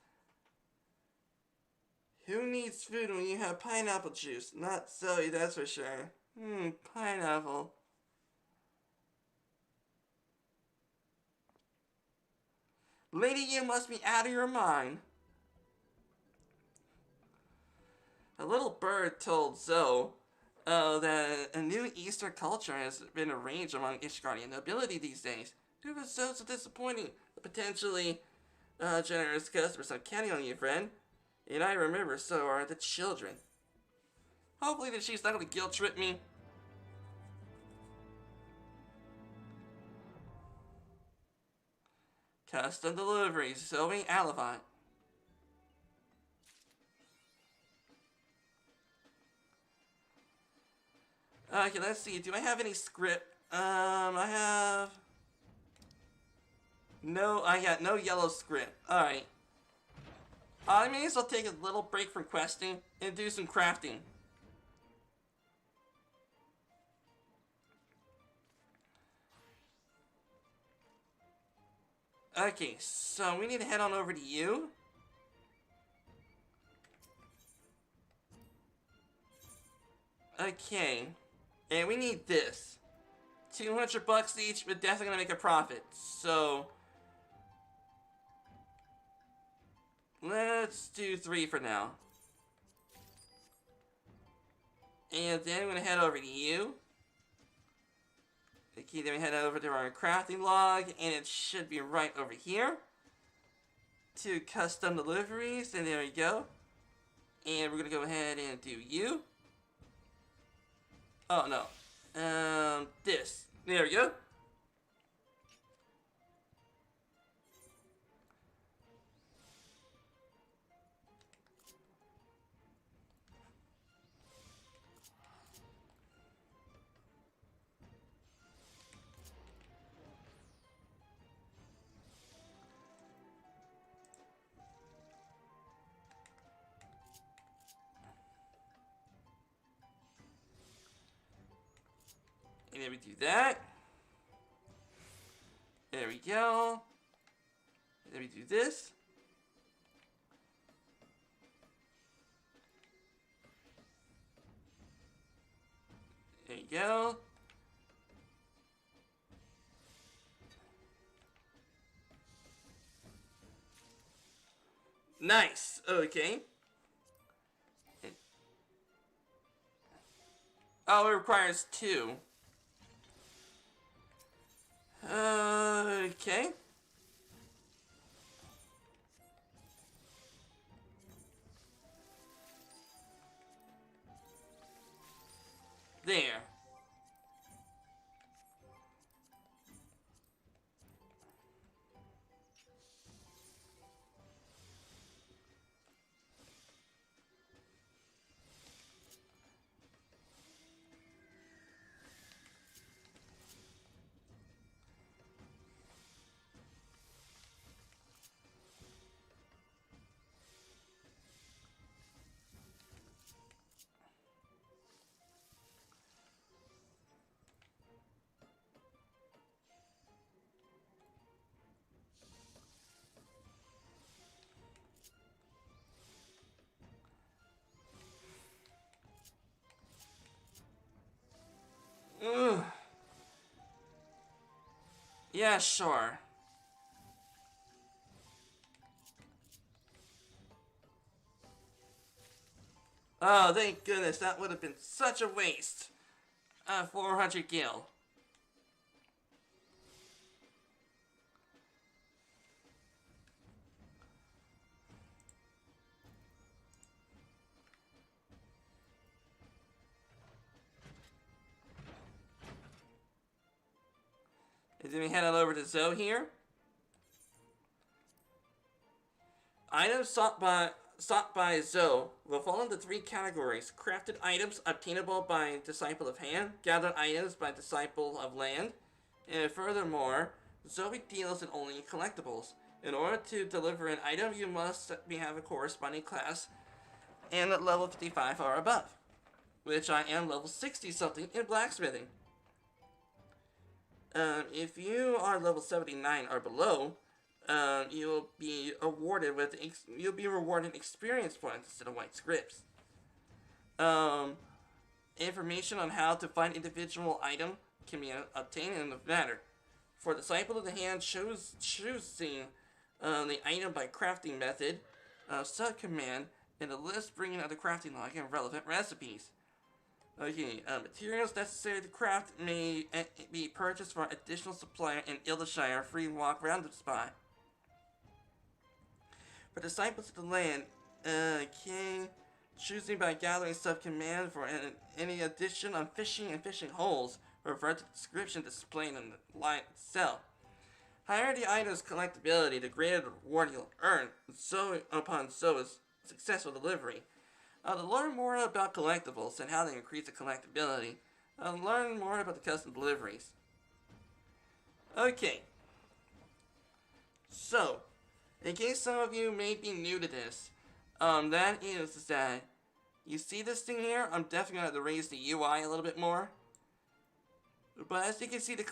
Who needs food when you have pineapple juice? Not Zoe, that's for sure. Pineapple. Lady, you must be out of your mind. A little bird told Zoe that a new Easter culture has been arranged among Ishgardian nobility these days. It was so disappointing. The potentially generous customers are counting on you, friend. And I remember, so are the children. Hopefully that she's not going to guilt trip me. Custom deliveries, Zoe Alavant. Okay, let's see. Do I have any script? I have... No, I got no yellow script. Alright. I may as well take a little break from questing and do some crafting. Okay, so we need to head on over to you. Okay. And we need this. 200 bucks each, but definitely gonna make a profit. So let's do 3 for now. And then we're gonna head over to you. Okay, then we head over to our crafting log, and it should be right over here. To custom deliveries, and there we go. And we're gonna go ahead and do you. Oh no. This. There we go. And then we do that. There we go. And then we do this. There you go. Nice. Okay. Oh, it requires 2. Okay. There. Ugh. Yeah, sure. Oh, thank goodness, that would have been such a waste. 400 gil. And then we head on over to Zoe here. Items sought by Zoe will fall into 3 categories. Crafted items obtainable by Disciple of Hand, gathered items by Disciple of Land, and furthermore, Zoe deals in only collectibles. In order to deliver an item, you must have a corresponding class and at level 55 or above, which I am level 60 something in blacksmithing. If you are level 79 or below, you'll be rewarded experience points instead of white scripts. Information on how to find individual item can be obtained in the matter. For Disciple of the Hand, choosing the item by crafting method, subcommand, and a list bringing other crafting log and relevant recipes. Okay, materials necessary to craft may be purchased from additional supplier in Ildershire free walk round the spot. For Disciples of the Land, choosing by gathering subcommand for any addition on fishing and fishing holes, refer to the description displayed in the line itself. Higher the item's collectability, the greater the reward you'll earn upon Zoe's successful delivery. To learn more about collectibles and how they increase the collectability, learn more about the custom deliveries. Okay. So, in case some of you may be new to this, that is that you see this thing here. I'm definitely going to have to raise the UI a little bit more. But as you can see, the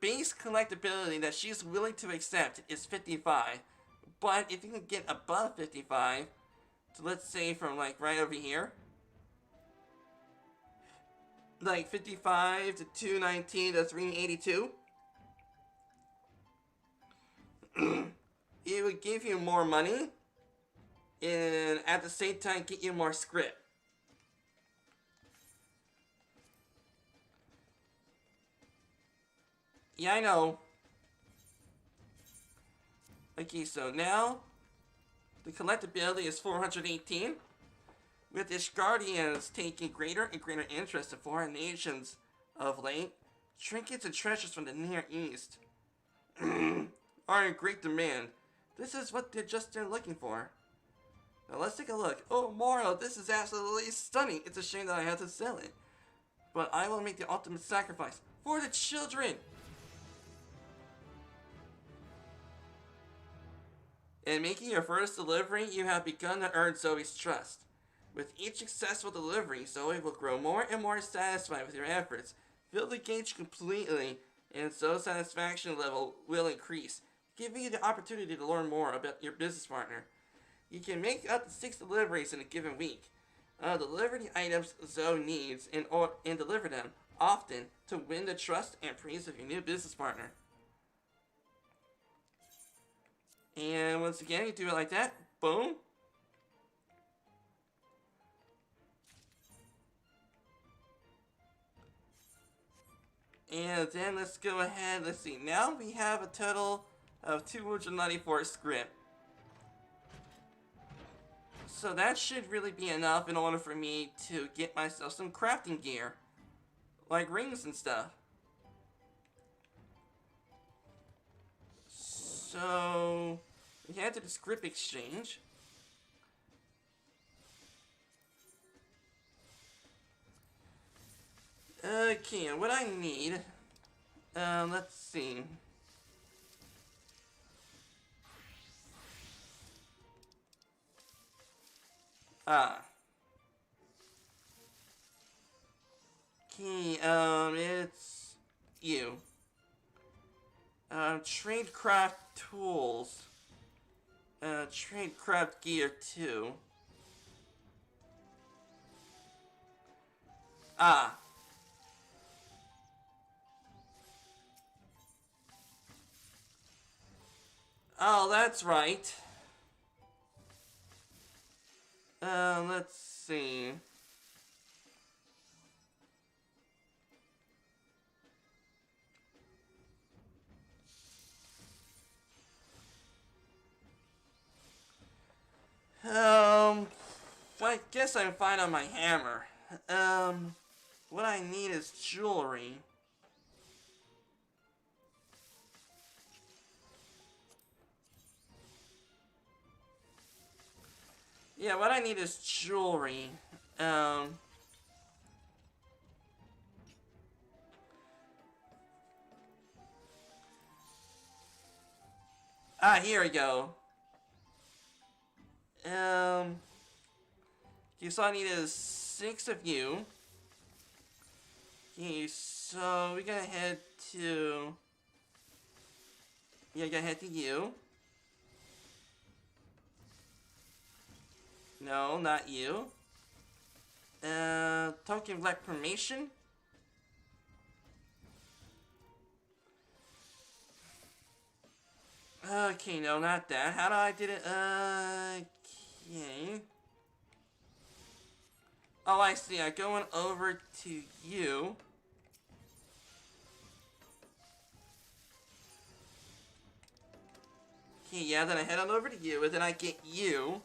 base collectability that she's willing to accept is 55. But if you can get above 55, so let's say from like right over here, like 55 to 219 to 382, it would give you more money and at the same time get you more script. Yeah, I know. Okay, so now the collectability is 418. With Ishgardians taking greater and greater interest in foreign nations of late, trinkets and treasures from the Near East are in great demand. This is what they're looking for. Now let's take a look. Oh, Moro, this is absolutely stunning. It's a shame that I had to sell it. But I will make the ultimate sacrifice for the children. In making your first delivery, you have begun to earn Zoe's trust. With each successful delivery, Zoe will grow more and more satisfied with your efforts. Fill the gauge completely, and Zoe's satisfaction level will increase, giving you the opportunity to learn more about your business partner. You can make up to 6 deliveries in a given week. Deliver the items Zoe needs and deliver them often to win the trust and praise of your new business partner. And once again, you do it like that. Boom. And then let's go ahead. Let's see. Now we have a total of 294 script. So that should really be enough in order for me to get myself some crafting gear. Like rings and stuff. So we head to the script exchange. Okay, and what I need, let's see. Okay, it's you. Tradecraft tools. Tradecraft gear 2. Oh, that's right. Let's see. I guess I'm fine on my hammer. What I need is jewelry. Yeah, what I need is jewelry. Here we go. Okay, so I need is 6 of you. Okay, so we gotta head to... Yeah, gotta head to you. No, not you. Token of reclamation? Okay, no, not that. How do I did it? Okay. Oh, I see. I'm going over to you. Okay, yeah, then I head on over to you, and then I get you.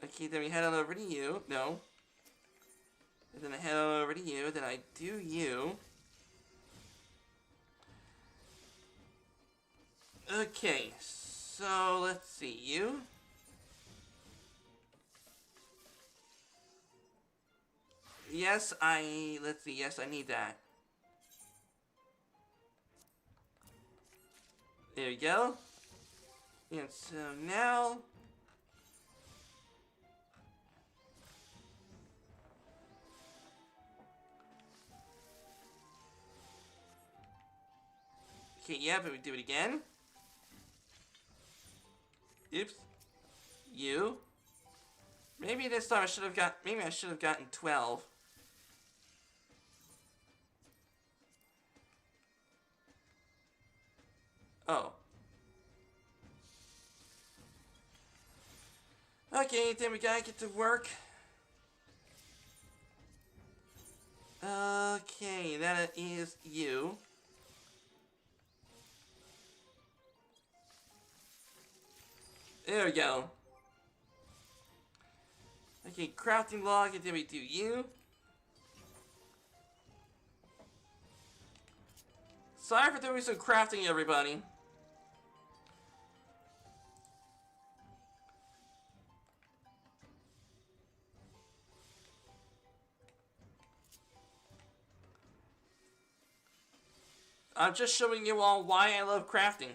Okay, then we head on over to you. No. And then I head on over to you, then I do you. Okay, so let's see, you. Yes, let's see, yes, I need that. There you go. And so now... Okay, yeah, but we do it again. Oops. You. Maybe this time I should have gotten 12. Oh. Okay, then we gotta get to work. Okay, that is you. There we go. Okay, crafting log, and then we do you. Sorry for doing some crafting, everybody. I'm just showing you all why I love crafting.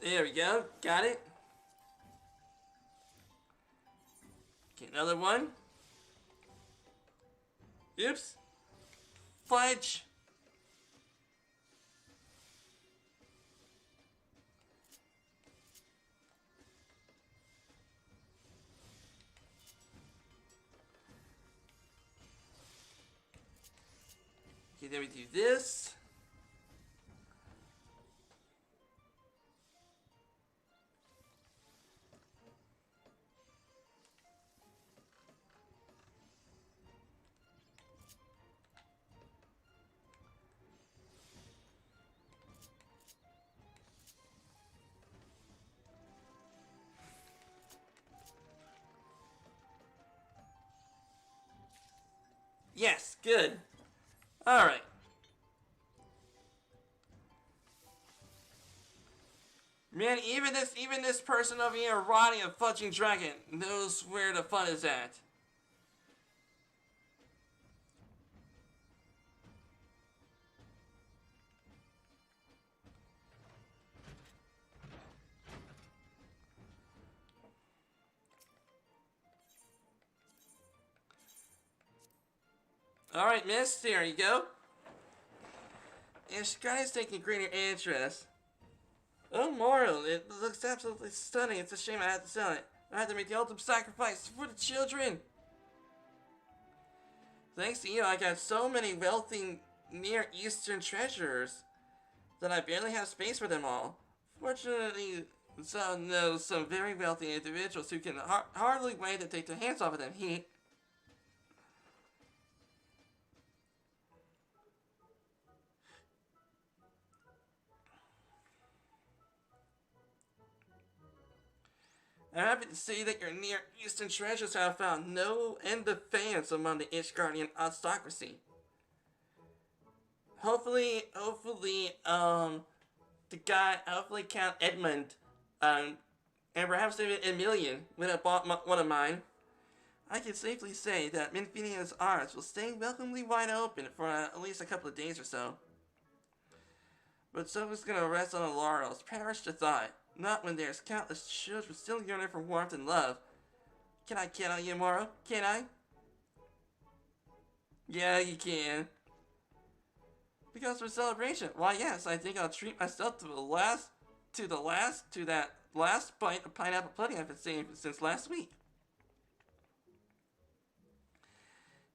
There we go. Got it. Okay, another one. Oops. Fudge. Okay, then we do this. Yes, good. Alright. Man, even this person over here riding a fudging dragon knows where the fun is at. Alright, miss, there you go. And Sky's taking greater interest. Oh, Moro, it looks absolutely stunning. It's a shame I had to sell it. I had to make the ultimate sacrifice for the children. Thanks to you, I got so many wealthy Near Eastern treasures that I barely have space for them all. Fortunately, some know some very wealthy individuals who can hardly wait to take their hands off of them. I'm happy to see that your Near Eastern treasures have found no end of fans among the Ishgardian aristocracy. Hopefully, Count Edmund, and perhaps even Emilian would have bought one of mine. I can safely say that Minfinia's arms will stay welcomely wide open for at least a couple of days or so. But someone's gonna rest on the laurels, perish the thought. Not when there's countless children still yearning for warmth and love. Can I count on you, Moro? Can I? Yeah, you can. Because for celebration, why yes, I think I'll treat myself to that last bite of pineapple pudding I've been saving since last week.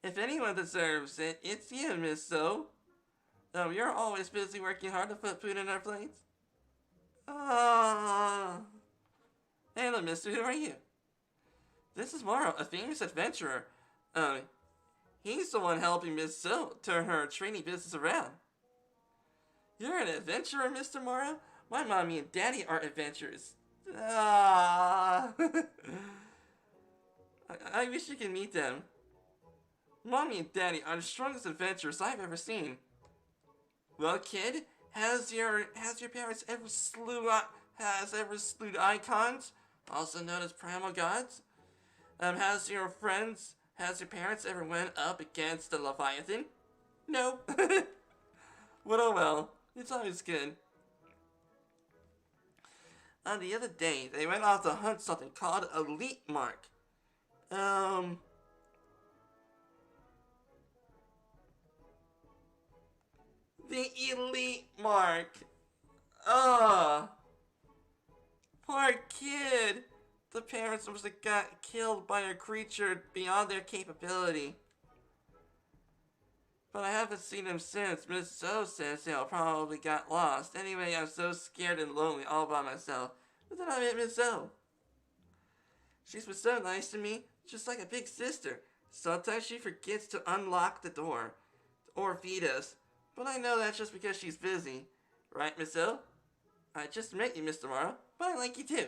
If anyone deserves it, it's you, Miss So. You're always busy working hard to put food in our plates. Hello, mister, who are you? This is Moro, a famous adventurer. He's the one helping Miss So turn her trading business around. You're an adventurer, Mr. Moro? My mommy and daddy are adventurers. I wish you could meet them. Mommy and daddy are the strongest adventurers I've ever seen. Well, kid, has your parents ever slew icons, also known as primal gods? Has your parents ever went up against the Leviathan? No. But oh well, it's always good. The other day, they went off to hunt something called Elite Mark. The Elite Mark. Poor kid. The parents must have got killed by a creature beyond their capability. But I haven't seen him since. Miss So says he'll probably got lost. Anyway, I'm so scared and lonely all by myself. But then I met Miss So. She's been so nice to me, just like a big sister. Sometimes she forgets to unlock the door or feed us. But I know that's just because she's busy. Right, Miss So? I just met you, Mr. Morrow, but I like you too.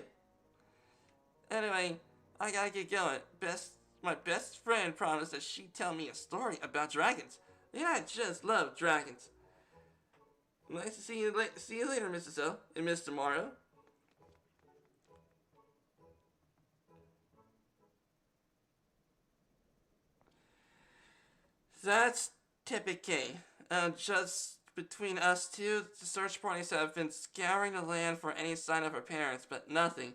Anyway, I gotta get going. My best friend promised that she'd tell me a story about dragons. And I just love dragons. Nice to see you later, Mrs. So and Mr. Morrow. That's typical. Just between us two, the search parties have been scouring the land for any sign of her parents, but nothing.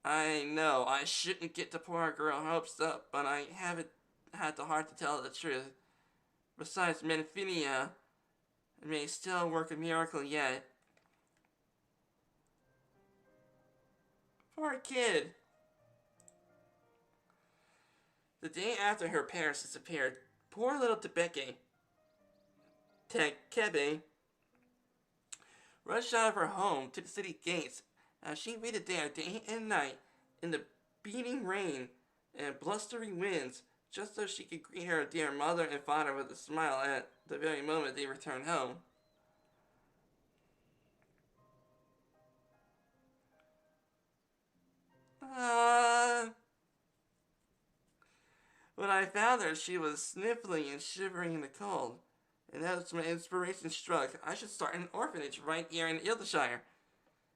I know I shouldn't get the poor girl hopes up, but I haven't had the heart to tell the truth. Besides, Menfinia may still work a miracle yet. Poor kid. The day after her parents disappeared, poor little Tekebe rushed out of her home to the city gates as she waited there day and night in the beating rain and blustery winds just so she could greet her dear mother and father with a smile at the very moment they returned home. When I found her, she was sniffling and shivering in the cold. And as my inspiration struck, I should start an orphanage right here in Ildershire.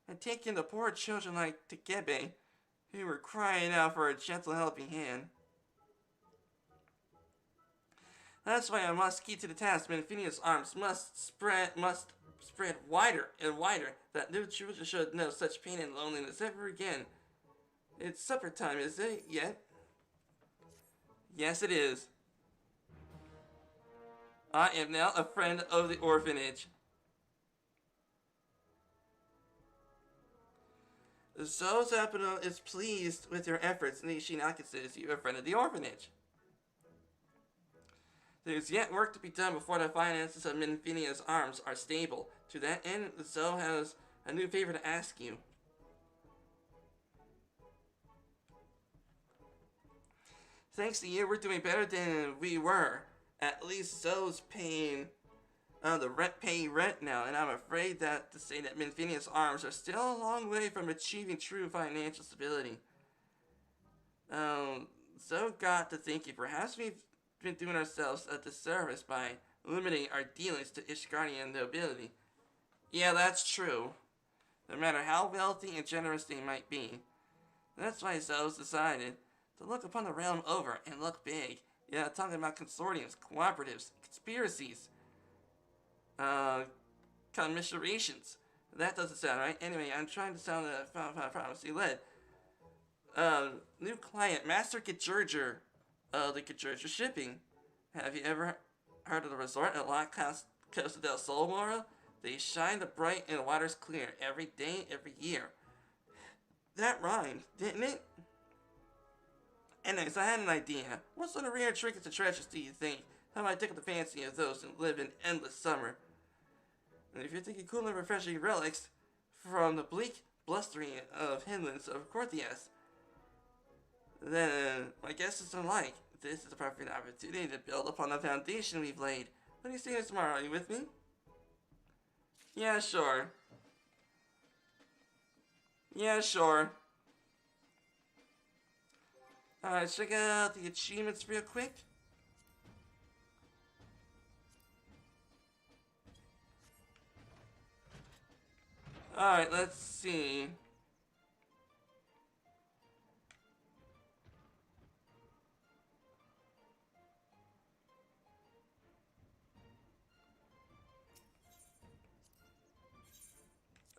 And take in the poor children like Tekebe, who were crying out for a gentle helping hand. That's why I must keep to the task. Menfinia's arms must spread wider and wider, that no children should know such pain and loneliness ever again. It's supper time, is it yet? Yes, it is. I am now a friend of the orphanage. Zoe Zapino is pleased with your efforts and she now considers you a friend of the orphanage. There's yet work to be done before the finances of Minfinia's arms are stable. To that end, Zoe has a new favor to ask you. Thanks to you, we're doing better than we were. At least Zoe's paying rent now, and I'm afraid that to say that Minfinia's arms are still a long way from achieving true financial stability. Zoe got to thinking perhaps we've been doing ourselves a disservice by limiting our dealings to Ishgardian nobility. Yeah, that's true. No matter how wealthy and generous they might be. That's why Zoe's decided to look upon the realm over and look big. Yeah, talking about consortiums, cooperatives, conspiracies, commiserations. That doesn't sound right. Anyway, I'm trying to sound prophecy led. New client, Master Gajurger, the Gajurger Shipping. Have you ever heard of the resort at La Costa del Sol, Mora? They shine the bright and the water's clear every day, every year. That rhymed, didn't it? Anyways, I had an idea. What sort of rare trinkets and treasures do you think? How might I take up the fancy of those and live in endless summer? And if you're thinking cool and refreshing relics from the bleak blustering of Hinlands of Corthias, then my guess is unlike. This is a perfect opportunity to build upon the foundation we've laid. What do you say tomorrow? Are you with me? Yeah, sure. Yeah, sure. Alright, check out the achievements real quick. Alright, let's see.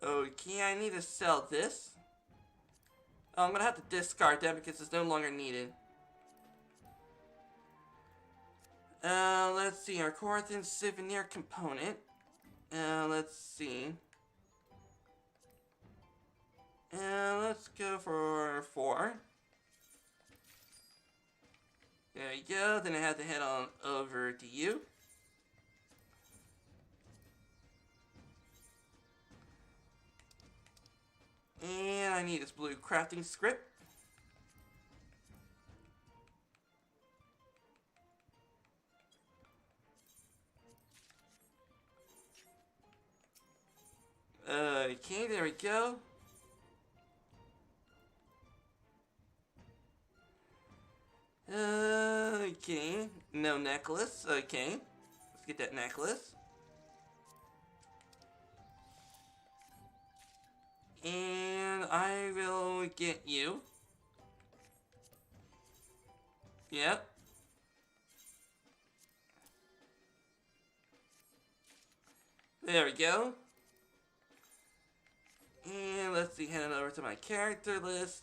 Okay, I need to sell this. Oh, I'm gonna have to discard that because it's no longer needed. Let's see, our Corthan souvenir component. Let's see. Let's go for 4. There you go, then I have to head on over to you. And I need this blue crafting script. Okay, there we go. Okay, no necklace. Okay, let's get that necklace. And I will get you. Yep. There we go. And let's see, head on over to my character list.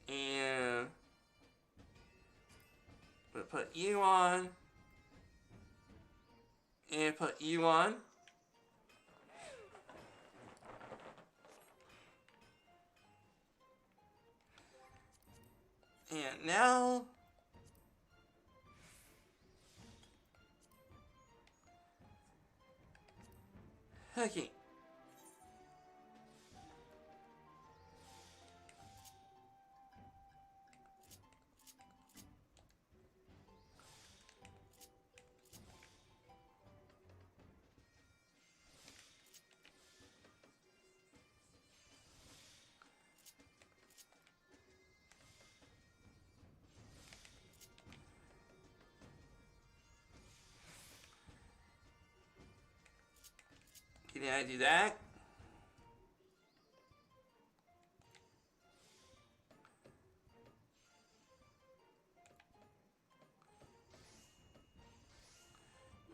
And I'm gonna put you on. And put you on. And now, okay. Can I do that?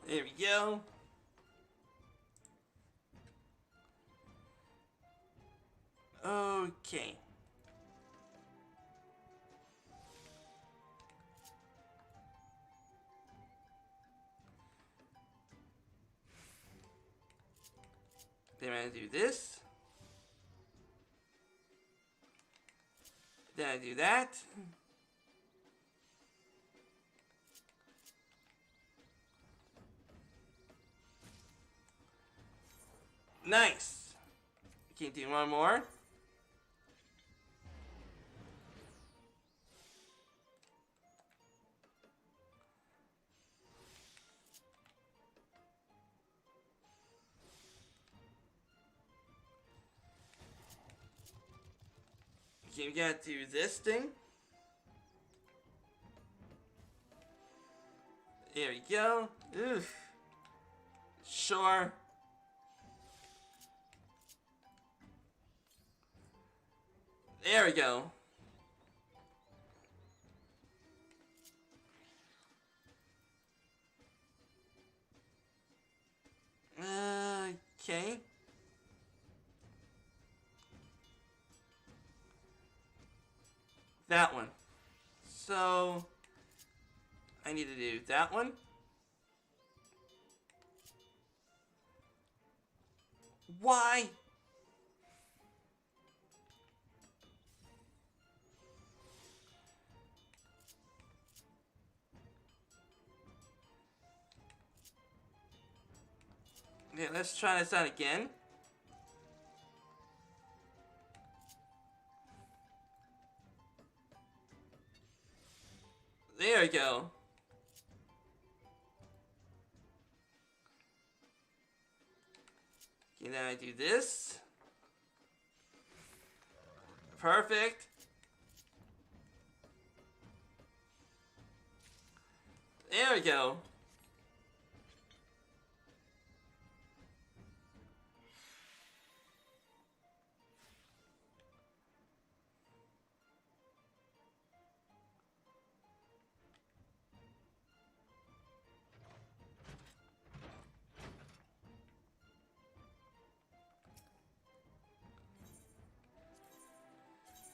There we go. Okay. Then I do this. I do that. Nice. Can do one more. Okay, we gotta do this thing. There we go. Oof. Sure. There we go. Okay. That one. So, I need to do that one. Why? Okay, let's try this out again. There we go. Okay, then I do this. Perfect. There we go.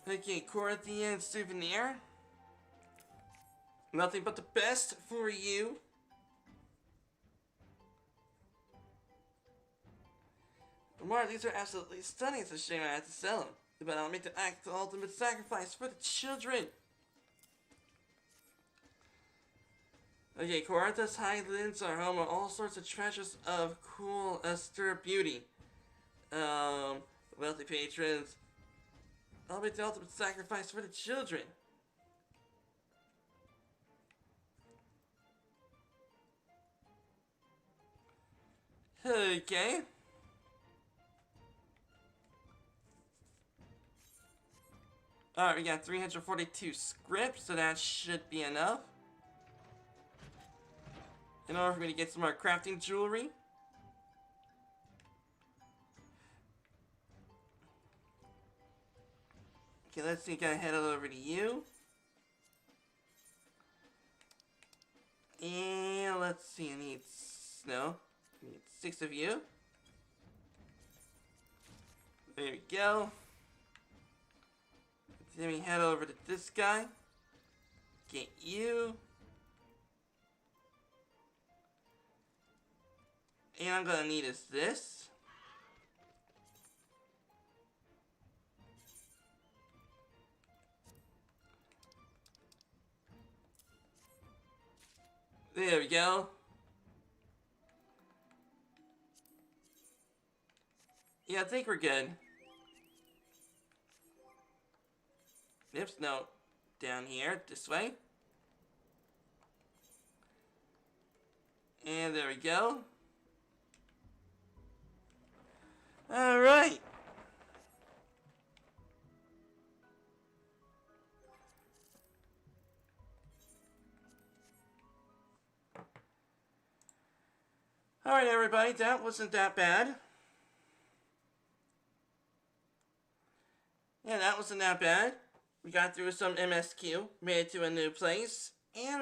Okay, Corinthian souvenir. Nothing but the best for you. Lamar, these are absolutely stunning. It's a shame I have to sell them. But I'll make the act the ultimate sacrifice for the children. Okay, Corinthus Highlands are home of all sorts of treasures of cool, austere beauty. Wealthy patrons. I'll make the ultimate sacrifice for the children. Okay. Alright, we got 342 scripts, so that should be enough. In order for me to get some more crafting jewelry. Okay, let's see, gotta head over to you. And let's see, I need snow. I need 6 of you. There we go. Then we head over to this guy. Get you. And I'm gonna need is this. There we go. Yeah, I think we're good. Oops, no. Down here, this way. And there we go. Alright. Alright, everybody, that wasn't that bad. Yeah, that wasn't that bad. We got through some MSQ, made it to a new place, and